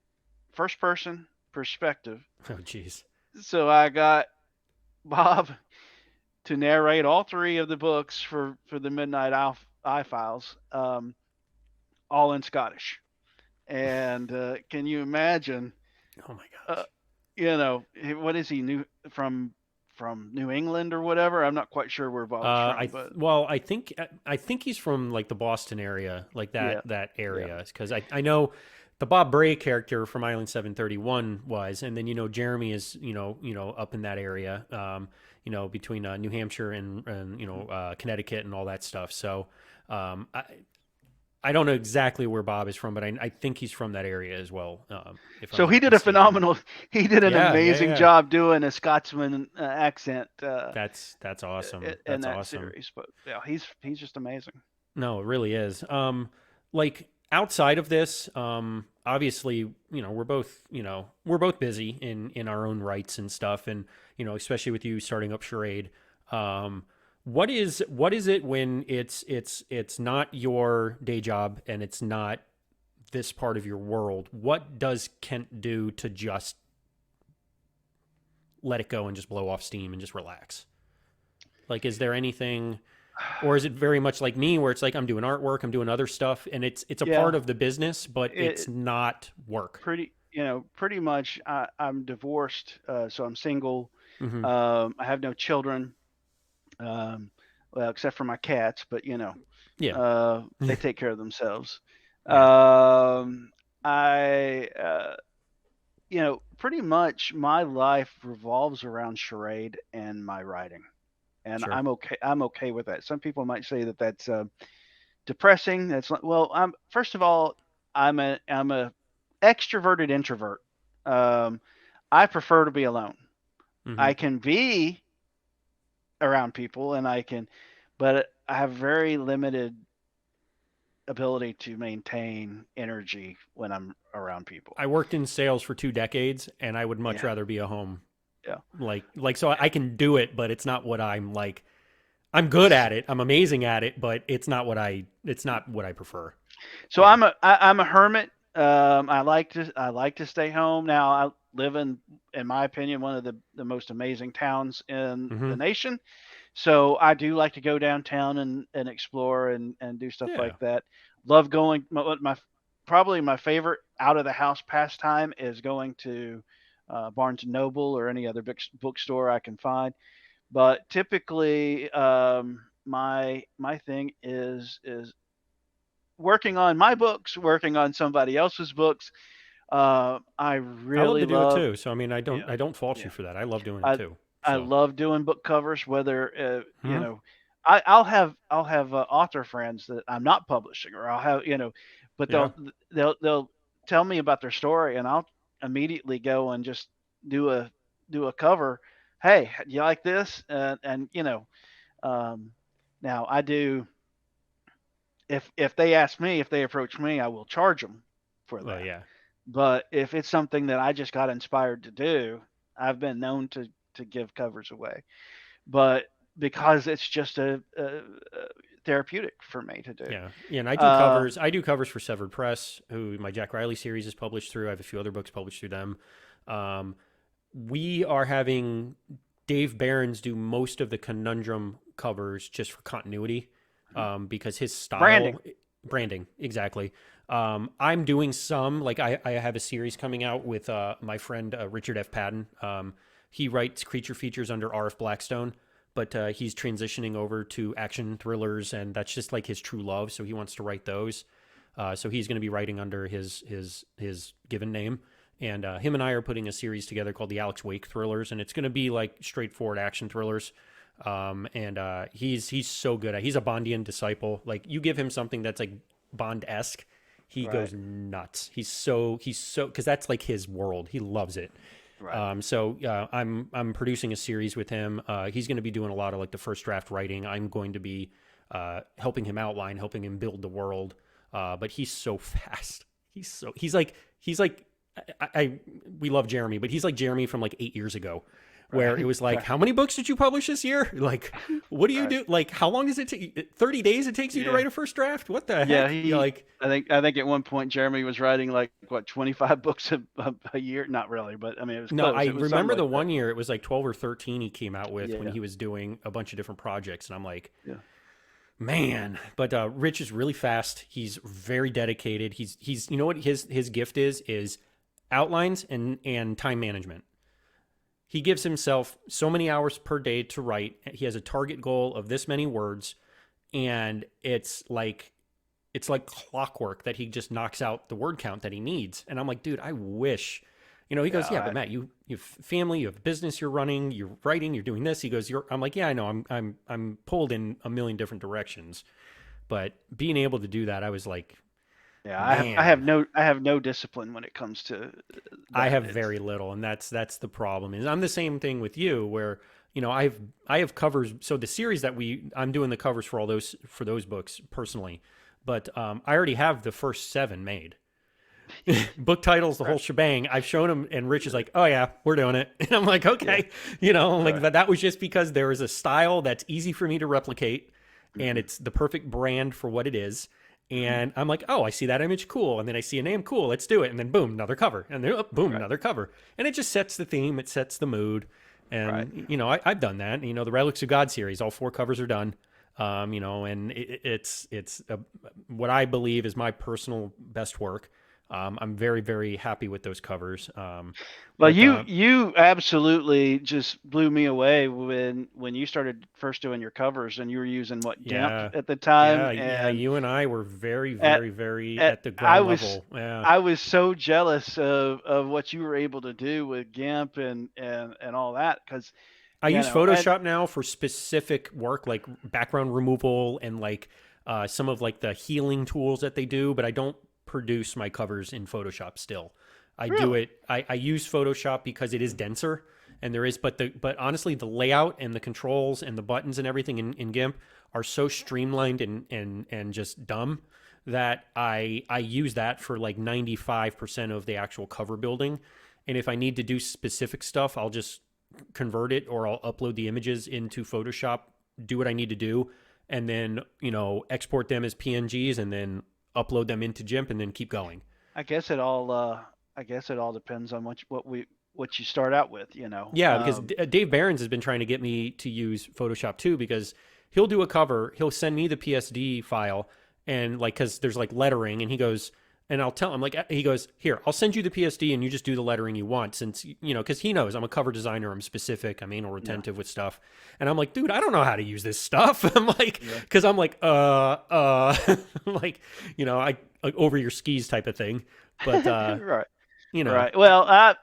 first person perspective. Oh, jeez. So I got Bob to narrate all three of the books for the Midnight Eye Files, all in Scottish. And can you imagine? Oh my Uh, gosh. what is he, new from New England or whatever? I'm not quite sure where Bob's from, but I think he's from like the Boston area, like yeah, that yeah, area, because I know the Bob Bray character from Island 731 was, and then Jeremy is up in that area, between New Hampshire and Connecticut and all that stuff. So um, I I don't know exactly where Bob is from, but I think he's from that area as well, if I'm So he not did a mistaken. phenomenal, he did an Yeah, yeah, amazing yeah. job doing a Scotsman accent That's awesome. in That's that awesome. series. But yeah, he's just amazing. No, it really is. Like outside of this, obviously, we're both busy in our own rights and stuff, and especially with you starting up Charade. Um, what is it when it's not your day job and it's not this part of your world? What does Kent do to just let it go and just blow off steam and just relax? Like, is there anything, or is it very much like me where it's like I'm doing artwork, I'm doing other stuff, and it's a part Yeah, of the business, but it's it not work. pretty much. I'm divorced, so I'm single. Hmm. I have no children. Um, well, except for my cats, but Yeah. they take care of themselves. Yeah. I pretty much my life revolves around charade and my writing, and Sure. I'm okay with that. Some people might say that that's depressing. That's not, well, I'm first of all, I'm a extroverted introvert. Um, I prefer to be alone. Hmm. I can be around people, but I have very limited ability to maintain energy when I'm around people. I worked in sales for 2 decades, and I would much Yeah, rather be at home. yeah. So I can do it, but it's not what I'm like. I'm good at it. I'm amazing at it, but it's not what I prefer. So Yeah. I'm a hermit. I like to stay home. Now I live in my opinion, one of the most amazing towns in the Hmm. nation. So I do like to go downtown and explore and do stuff Yeah. like that. Love going. Probably my favorite out of the house pastime is going to Barnes and Noble or any other bookstore I can find. But typically, my thing is working on my books, working on somebody else's books. I I love really to do it love, too. So I mean, yeah, I don't fault yeah. you for that. I love doing it I too. I So love doing book covers. Whether mhm. I'll have author friends that I'm not publishing, or I'll have but Yeah. they'll tell me about their story, and I'll immediately go and just do a do a cover. Hey, do you like this? And um, now I do. If they ask me, if they approach me, I will charge them for Well, that. yeah. But if it's something that I just got inspired to do, I've been known to give covers away. But because it's just a therapeutic for me to do. Yeah. Yeah. And I do Uh, covers. I do covers for Severed Press, who my Jack Riley series is published through. I have a few other books published through them. Um, we are having Dave Behrens do most of the conundrum covers just for continuity, because his Branding. style, branding, exactly. I'm doing some, like I have a series coming out with my friend Richard F. Padden. He writes creature features under R.F. Blackstone, but he's transitioning over to action thrillers, and that's just like his true love. So he wants to write those. So he's going to be writing under his given name. And him and I are putting a series together called the Alex Wake Thrillers, and it's going to be like straightforward action thrillers. And he's so good at. He's a Bondian disciple. Like you give him something that's like Bond esque, he Right. goes nuts. He's so because that's like his world. He loves it. Right. I'm producing a series with him. He's going to be doing a lot of like the first draft writing. I'm going to be helping him outline, helping him build the world. But he's so fast. He's like we love Jeremy, but he's like Jeremy from like 8 years ago, where it Right. was like, Right. how many books did you publish this year? Like, what do you Right. do? Like, how long does it take? 30 days it takes you to Yeah. write a first draft? What the Yeah. heck? You're like, I think at one point Jeremy was writing like what 25 books a year. Not really, but I mean it was no, I close. It was something remember like the that. one year it was like 12 or 13 he came out with when Yeah. he was doing a bunch of different projects. And I'm like, Yeah. man, but Rich is really fast. He's very dedicated. You know what his gift is outlines and time management. He gives himself so many hours per day to write. He has a target goal of this many words, and it's like clockwork that he just knocks out the word count that he needs. And I'm like, dude, I wish. He goes, Yeah. yeah, but Matt, you have family, you have business you're running, you're writing, you're doing this. He goes, I'm like, yeah, I know, I'm pulled in a million different directions, but being able to do that, I was like, Yeah. man, I have no discipline when it comes to I that. have very little, and that's the problem. Is I'm the same thing with you, where I have covers. So the series that I'm doing the covers for those books personally, but I already have the first 7 made. Book titles, the whole Right. shebang. I've shown him, and Rich is like, "Oh yeah, we're doing it." And I'm like, Yeah. "Okay," like Right. that was just because there is a style that's easy for me to replicate, and Hmm. it's the perfect brand for what it is. Hmm. And I'm like, "Oh, I see that image, cool." And then I see a name, cool. Let's do it. And then boom, another cover, and then boom, Right. another cover, and it just sets the theme, it sets the mood. Right. And I've done that. The Relics of God series, all 4 covers are done. And it's what I believe is my personal best work. I'm very, very happy with those covers. Well, But you absolutely just blew me away when you started first doing your covers, and you were using what, GIMP yeah, at the time, yeah, and you and I were very, at very, very at at the ground level. Yeah. I was so jealous of what you were able to do with GIMP and all that, because I use and Photoshop now for specific work like background removal and like some of like the healing tools that they do, but I don't produce my covers in Photoshop still. I do really, it. I use Photoshop because it is denser and there is, but honestly, the layout and the controls and the buttons and everything in GIMP are so streamlined and just dumb that I use that for like 95% of the actual cover building. And if I need to do specific stuff, I'll just convert it or I'll upload the images into Photoshop, do what I need to do, and then, export them as PNGs and then upload them into GIMP and then keep going. I guess it all depends on what you start out with, Yeah, because Dave Behrens has been trying to get me to use Photoshop too because he'll do a cover, he'll send me the PSD file, and like, because there's like lettering, and he goes, and I'll tell him, like, he goes, here, I'll send you the PSD and you just do the lettering you want, since, because he knows I'm a cover designer, I'm specific, I'm anal Yeah, retentive with stuff. And I'm like, dude, I don't know how to use this stuff. I'm like, yeah. because I'm like, like, I like over your skis type of thing. But, Right. you know, Right. Well, I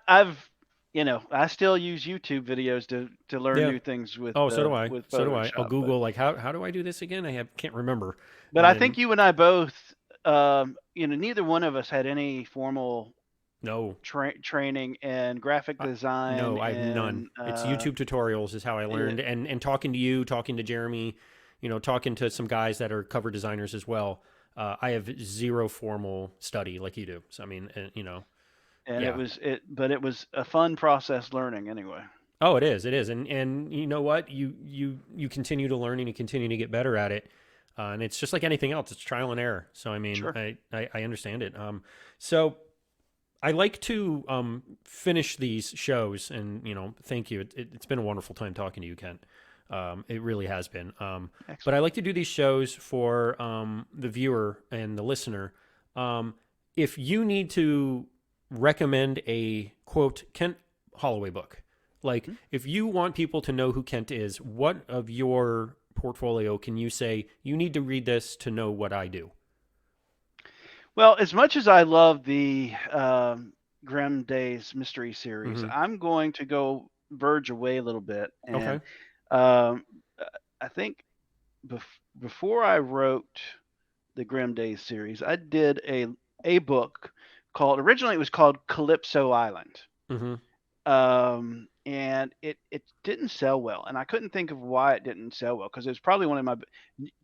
still use YouTube videos to learn yeah. new things Oh, so do I. with So do I. I'll Photoshop. Google like how do I do this again? Can't remember. But And I then think you and I both, neither one of us had any formal no, training in graphic design no, I have none. and It's YouTube tutorials is how I yeah, learned, and talking to you, talking to Jeremy, talking to some guys that are cover designers as well. I have zero formal study like you do. So I mean, and yeah. but it was a fun process learning anyway. Oh, it is, and you know what? You continue to learn and you continue to get better at it, and it's just like anything else. It's trial and error. So I mean, Sure. I understand it. So I like to finish these shows, and thank you. It's been a wonderful time talking to you, Kent. It really has been. But Excellent. I like to do these shows for the viewer and the listener. If you need to recommend a quote Kent Holloway book, like Hmm. if you want people to know who Kent is, what of your portfolio can you say you need to read this to know what I do? Well, as much as I love the Grim Days mystery series, Mm-hmm. I'm going to go verge away a little bit, and Okay. um, I think before I wrote the Grim Days series, I did a book called, originally it was called Calypso Island. Mm-hmm. And it didn't sell well, and I couldn't think of why it didn't sell well, because it was probably one of my,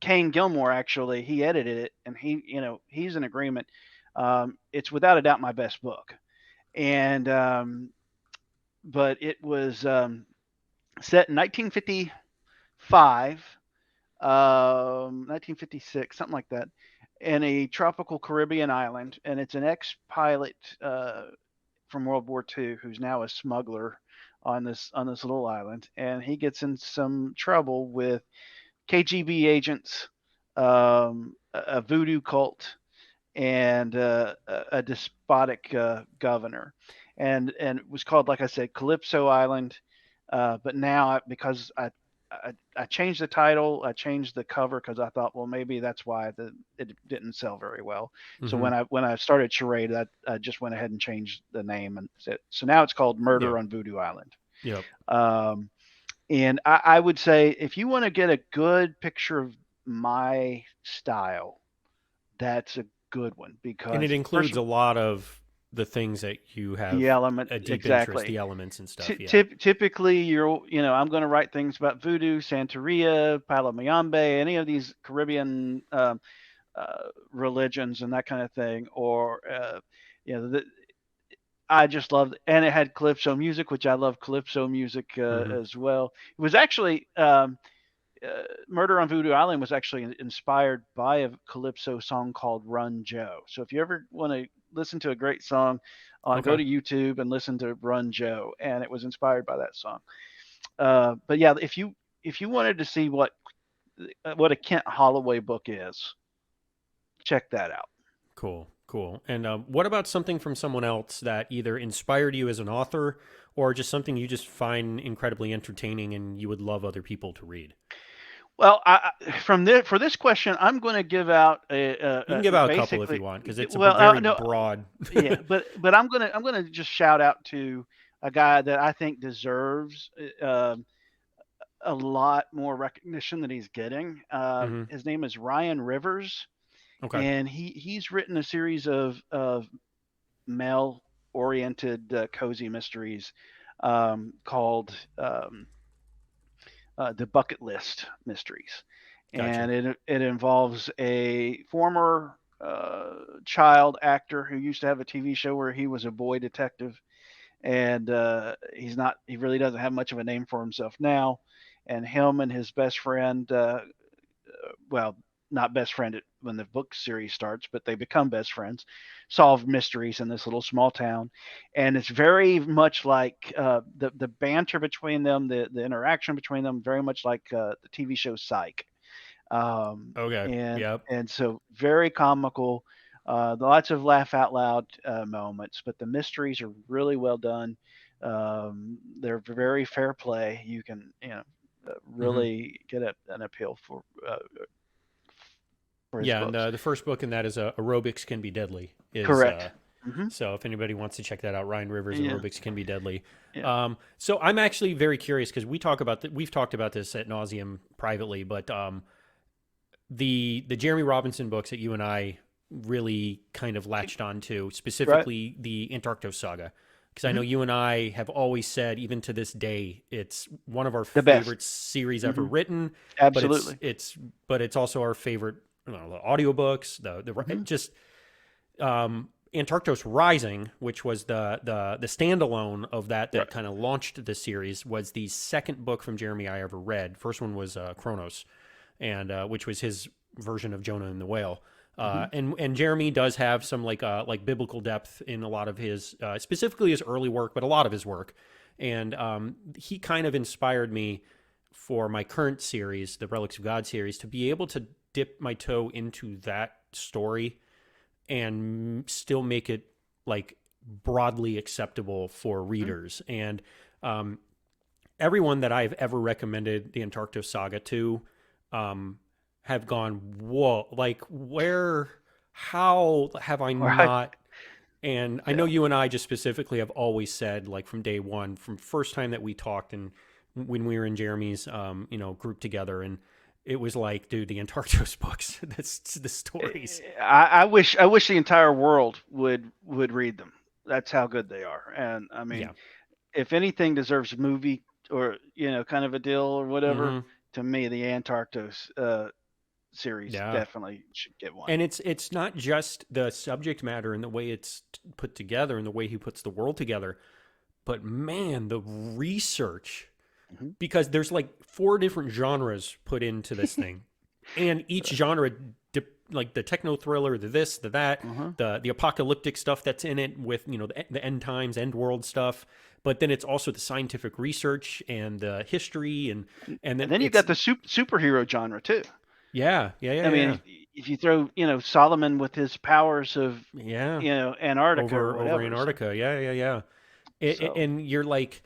Kane Gilmore, actually, he edited it, and he's in agreement. It's without a doubt my best book, and but it was set in 1955, 1956, something like that, in a tropical Caribbean island, and it's an ex-pilot from World War II who's now a smuggler on this little island, and he gets in some trouble with KGB agents, a voodoo cult, and a despotic governor, and it was called, like I said, Calypso Island. But now, because I changed the title, I changed the cover, because I thought, well, maybe that's why it didn't sell very well. So Mm-hmm. when I started Charade, I just went ahead and changed the name, and so now it's called Yeah. Murder on Voodoo Island. Yep. Um, and I would say, if you want to get a good picture of my style, that's a good one, And it because first includes of a lot of the things that you the have element, a deep interest, exactly. the elements and stuff. Yeah. Typically, I'm going to write things about voodoo, Santeria, Palomayambe, any of these Caribbean religions and that kind of thing, or you know, the, I just loved, and it had calypso music, which I love calypso music Mm-hmm. as well. It was actually Murder on Voodoo Island was actually inspired by a calypso song called Run Joe. So if you ever want to listen to a great song, go Okay. to YouTube and listen to Run Joe, and it was inspired by that song. But yeah, if you wanted to see what a Kent Holloway book is, check that out. Cool. Cool. And what about something from someone else that either inspired you as an author or just something you just find incredibly entertaining and you would love other people to read? Well, for this question, I'm going to give out You can give out a couple if basically. you want, because it's a Well, very no, broad. yeah, but I'm gonna just shout out to a guy that I think deserves a lot more recognition than he's getting. Hmm. His name is Ryan Rivers, Okay. and he's written a series of male oriented cozy mysteries called the Bucket List Mysteries, Gotcha. and it involves a former child actor who used to have a TV show where he was a boy detective, and he really doesn't have much of a name for himself now, and him and his best friend, well, not best friend when the book series starts, but they become best friends, solve mysteries in this little small town, and it's very much like the banter between them, the interaction between them, very much like the TV show Psych, Okay. and Yep. so very comical, lots of laugh out loud moments, but the mysteries are really well done. They're very fair play. You can Hmm. really get an appeal for his Yeah, and books. the first book in that is Aerobics Can Be Deadly. Is Correct. Hmm. So if anybody wants to check that out, Ryan Rivers, Yeah. Aerobics Can Be Deadly. Yeah. So I'm actually very curious because we've talked about this at nauseum privately, but the Jeremy Robinson books that you and I really kind of latched onto, Right. specifically the Antarctos saga, because I know Hmm. you and I have always said, even to this day, it's one of our The best. favorite series ever Hmm. written, but Absolutely. it's also our favorite, the audiobooks, Hmm. just Antarctos Rising, which was the standalone of that Right. kind of launched the series, was the second book from Jeremy I ever read. First one was Kronos, and which was his version of Jonah and the Whale. Hmm. And Jeremy does have some like biblical depth in a lot of his, specifically his early work, but a lot of his work. And he kind of inspired me for my current series, the Relics of God series, to be able to dip my toe into that story and still make it like broadly acceptable for Hmm. readers. And um, everyone that I've ever recommended the Antarctic Saga to um, have gone, whoa, like where, how have I Right. not? And I know Yeah. you and I just specifically have always said, like from day one, from first time that we talked and when we were in Jeremy's, group together, and it was like, dude, the Antarctos books, that's the stories. I wish the entire world would read them. That's how good they are. And I mean, Yeah. if anything deserves a movie or kind of a deal or whatever, Hmm. to me, the Antarctos series Yeah. definitely should get one. And it's not just the subject matter and the way it's put together and the way he puts the world together, but man, the research, Hmm. because there's like four different genres put into this thing, and each genre, like the techno thriller, the this, the that, Uh-huh. the apocalyptic stuff that's in it with the end times, end world stuff, but then it's also the scientific research and the history, and And then then you've it's got the superhero genre too. yeah, yeah, yeah, I yeah, mean, if you throw, Solomon with his powers of, yeah, Antarctica or over whatever. Antarctica, yeah, yeah, yeah. So, And you're like,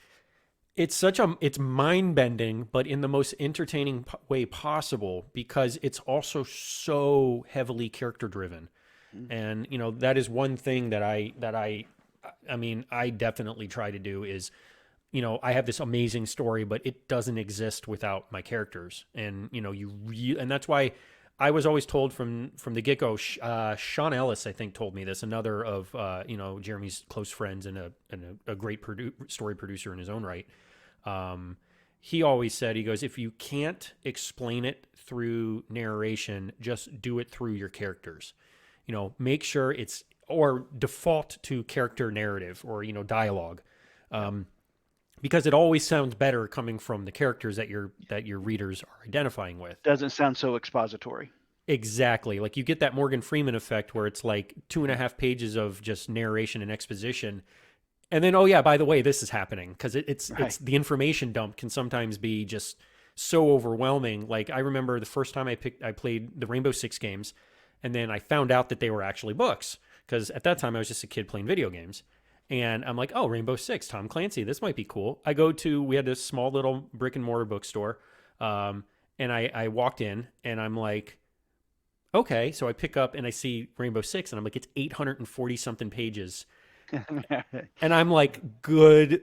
it's mind bending, but in the most entertaining way possible because it's also so heavily character driven. mm, And that is one thing I mean, I definitely try to do is, I have this amazing story, but it doesn't exist without my characters. And and that's why I was always told from the get go. Sean Ellis, I think, told me this. Another of Jeremy's close friends and a great story producer in his own right. Um, he always said, he goes, if you can't explain it through narration, just do it through your characters. Make sure it's or default to character narrative or dialogue. yeah, Um, because it always sounds better coming from the characters that your readers are identifying with. doesn't sound so expository. Exactly. Like you get that Morgan Freeman effect where it's like two and a Mhm. half pages of just narration and exposition. And then, oh yeah, by the way, this is happening because it's Right. the information dump can sometimes be just so overwhelming. Like I remember the first time I played the Rainbow Six games, and then I found out that they were actually books. because at that time I was just a kid playing video games. And I'm like, oh, Rainbow Six, Tom Clancy, this might be cool. We had this small little brick and mortar bookstore. And I walked in and I'm like, okay. So I pick up and I see Rainbow Six and I'm like, it's 840 something pages. And I'm like, good.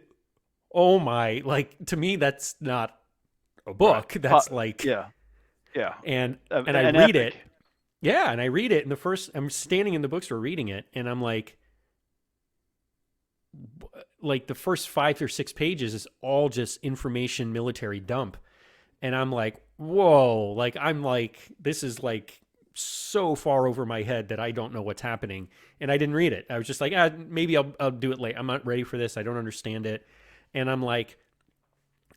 Oh my, like to me, that's not a book. Right. That's like, Yeah. Yeah. and I An read it. epic. Yeah. And I read it. And I'm standing in the bookstore reading it. And I'm like the first 5 or 6 pages is all just information military dump. And I'm like, whoa, like, I'm like, this is like so far over my head that I don't know what's happening. And I didn't read it. I was just like, maybe I'll do it late. I'm not ready for this. I don't understand it. And I'm like,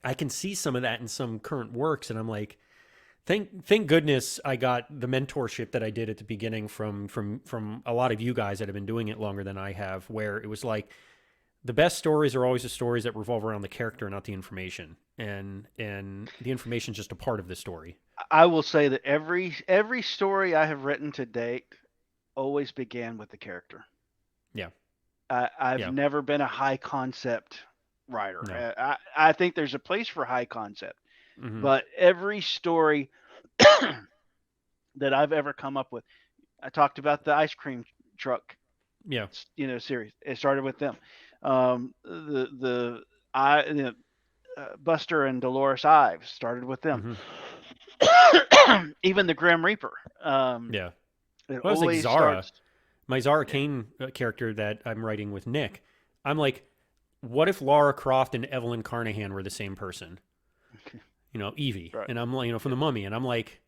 I can see some of that in some current works. And I'm like, thank goodness I got the mentorship that I did at the beginning from a lot of you guys that have been doing it longer than I have, where it was like, the best stories are always the stories that revolve around the character, not the information. And the information is just a part of the story. I will say that every story I have written to date always began with the character. Yeah. I've Yeah. never been a high concept writer. No. I think there's a place for high concept, Mm-hmm. but every story that I've ever come up with, I talked about the ice cream truck, Yeah. series. It started with them. Buster and Dolores Ives started with them. Mm-hmm. Even the Grim Reaper. Yeah. It Well, I was like always Zara, starts. my Zara Kane character that I'm writing with Nick. I'm like, what if Lara Croft and Evelyn Carnahan were the same person? Evie. Right. And I'm like, from The Mummy. And I'm like,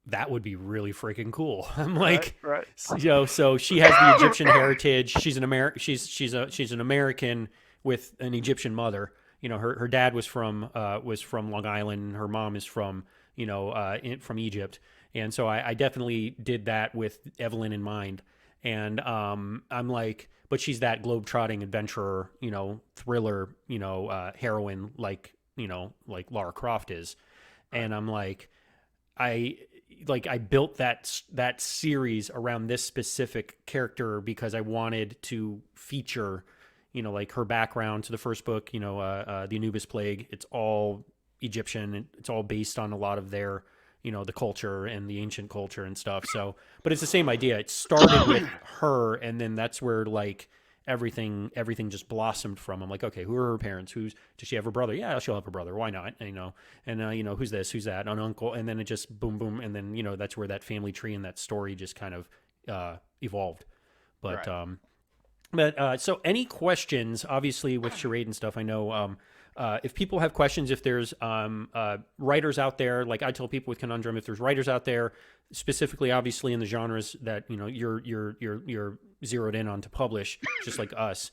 that would be really freaking cool. I'm like, right. So she has the Egyptian heritage. She's an American with an Egyptian mother. Her dad was from Long Island. Her mom is from from Egypt. And so I definitely did that with Evelyn in mind. And I'm like, but she's that globetrotting adventurer, thriller, heroine like Lara Croft is. And I'm like, I built that series around this specific character because I wanted to feature, like her background to the first book, the Anubis Plague. It's all Egyptian. It's all based on a lot of their, the culture and the ancient culture and stuff. So, but it's the same idea. It started with her, and then that's where like everything just blossomed from. I'm like, okay, who are her parents? Does she have a brother? Yeah, she'll have a brother. Why not? And who's this? Who's that? An uncle. And then it just boom, boom. And then, that's where that family tree and that story just kind of evolved. But, Right. So any questions, obviously with charade and stuff, I know, if people have questions, if there's writers out there, like I tell people with Conundrum, if there's writers out there, specifically, obviously in the genres that you're zeroed in on to publish, just like us,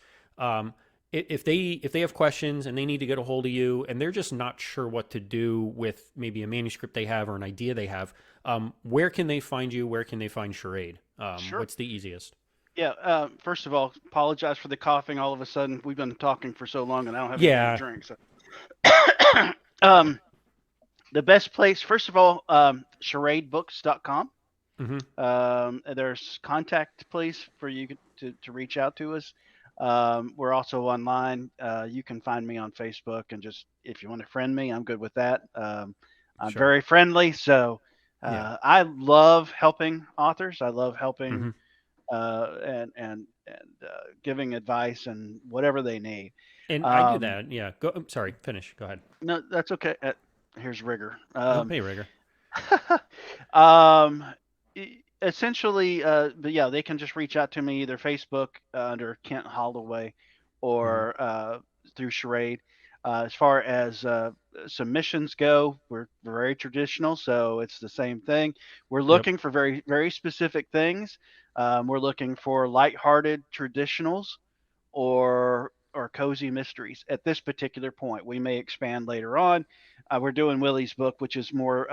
if they have questions and they need to get a hold of you and they're just not sure what to do with maybe a manuscript they have or an idea they have, where can they find you? Where can they find Charade? Sure. What's the easiest? Yeah. First of all, apologize for the coughing. All of a sudden, we've been talking for so long, and I don't have anything to drink. So, the best place, first of all, charadebooks.com. Mm-hmm. There's contact place for you to reach out to us. We're also online. You can find me on Facebook, and just if you want to friend me, I'm good with that. I'm Sure. very friendly, so Yeah. I love helping authors. I love helping. Mm-hmm. And giving advice and whatever they need. And I do that. Yeah. Go. Sorry. Finish. Go ahead. No, that's okay. Here's Rigger. Hey, Rigger. Essentially, but yeah, they can just reach out to me either Facebook under Kent Holloway or through Charade. As far as submissions go, we're very traditional, so it's the same thing. We're looking for very, very specific things. We're looking for lighthearted traditionals or cozy mysteries at this particular point. We may expand later on. We're doing Willie's book, which is more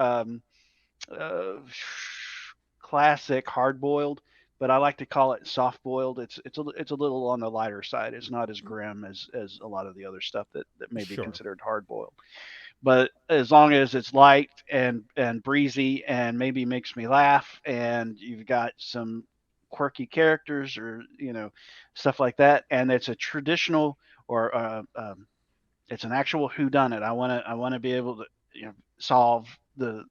classic hard-boiled, but I like to call it soft-boiled. It's a little on the lighter side. It's not as grim as a lot of the other stuff that may be considered hard-boiled. But as long as it's light and breezy and maybe makes me laugh, and you've got some quirky characters or stuff like that, and it's a traditional or it's an actual whodunit. I want to be able to solve the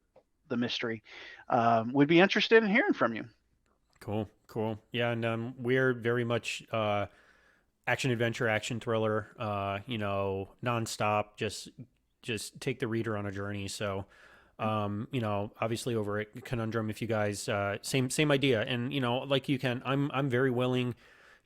mystery. Would be interested in hearing from you. Cool. Yeah, and we're very much action adventure, action thriller. Nonstop. Just take the reader on a journey. So, obviously over at Conundrum, if you guys same idea, and like you can, I'm very willing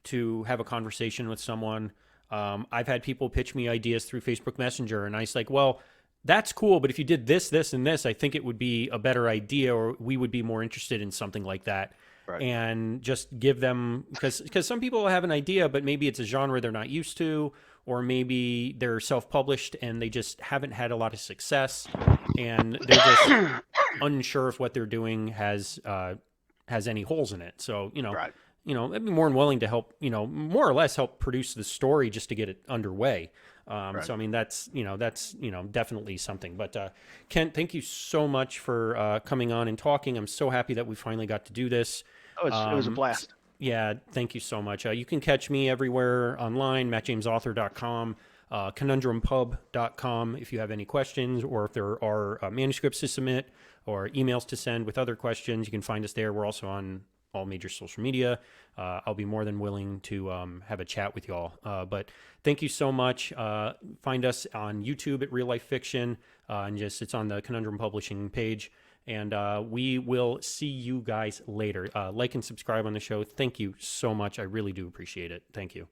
to have a conversation with someone. I've had people pitch me ideas through Facebook Messenger, and I was like, well, that's cool, but if you did this, this, and this, I think it would be a better idea, or we would be more interested in something like that. Right. And just give them, because some people have an idea, but maybe it's a genre they're not used to, or maybe they're self-published and they just haven't had a lot of success, and they're just unsure if what they're doing has any holes in it. So Right. I'd be more than willing to help, more or less help produce the story just to get it underway. Right. So, I mean, that's definitely something. But Kent, thank you so much for coming on and talking. I'm so happy that we finally got to do this. Oh, it was a blast. Yeah, thank you so much. You can catch me everywhere online, mattjamesauthor.com, conundrumpub.com if you have any questions, or if there are manuscripts to submit or emails to send with other questions. You can find us there. We're also on all major social media. I'll be more than willing to have a chat with y'all. But thank you so much. Find us on YouTube at Real Life Fiction, and it's on the Conundrum Publishing page. And we will see you guys later. Like and subscribe on the show. Thank you so much. I really do appreciate it. Thank you.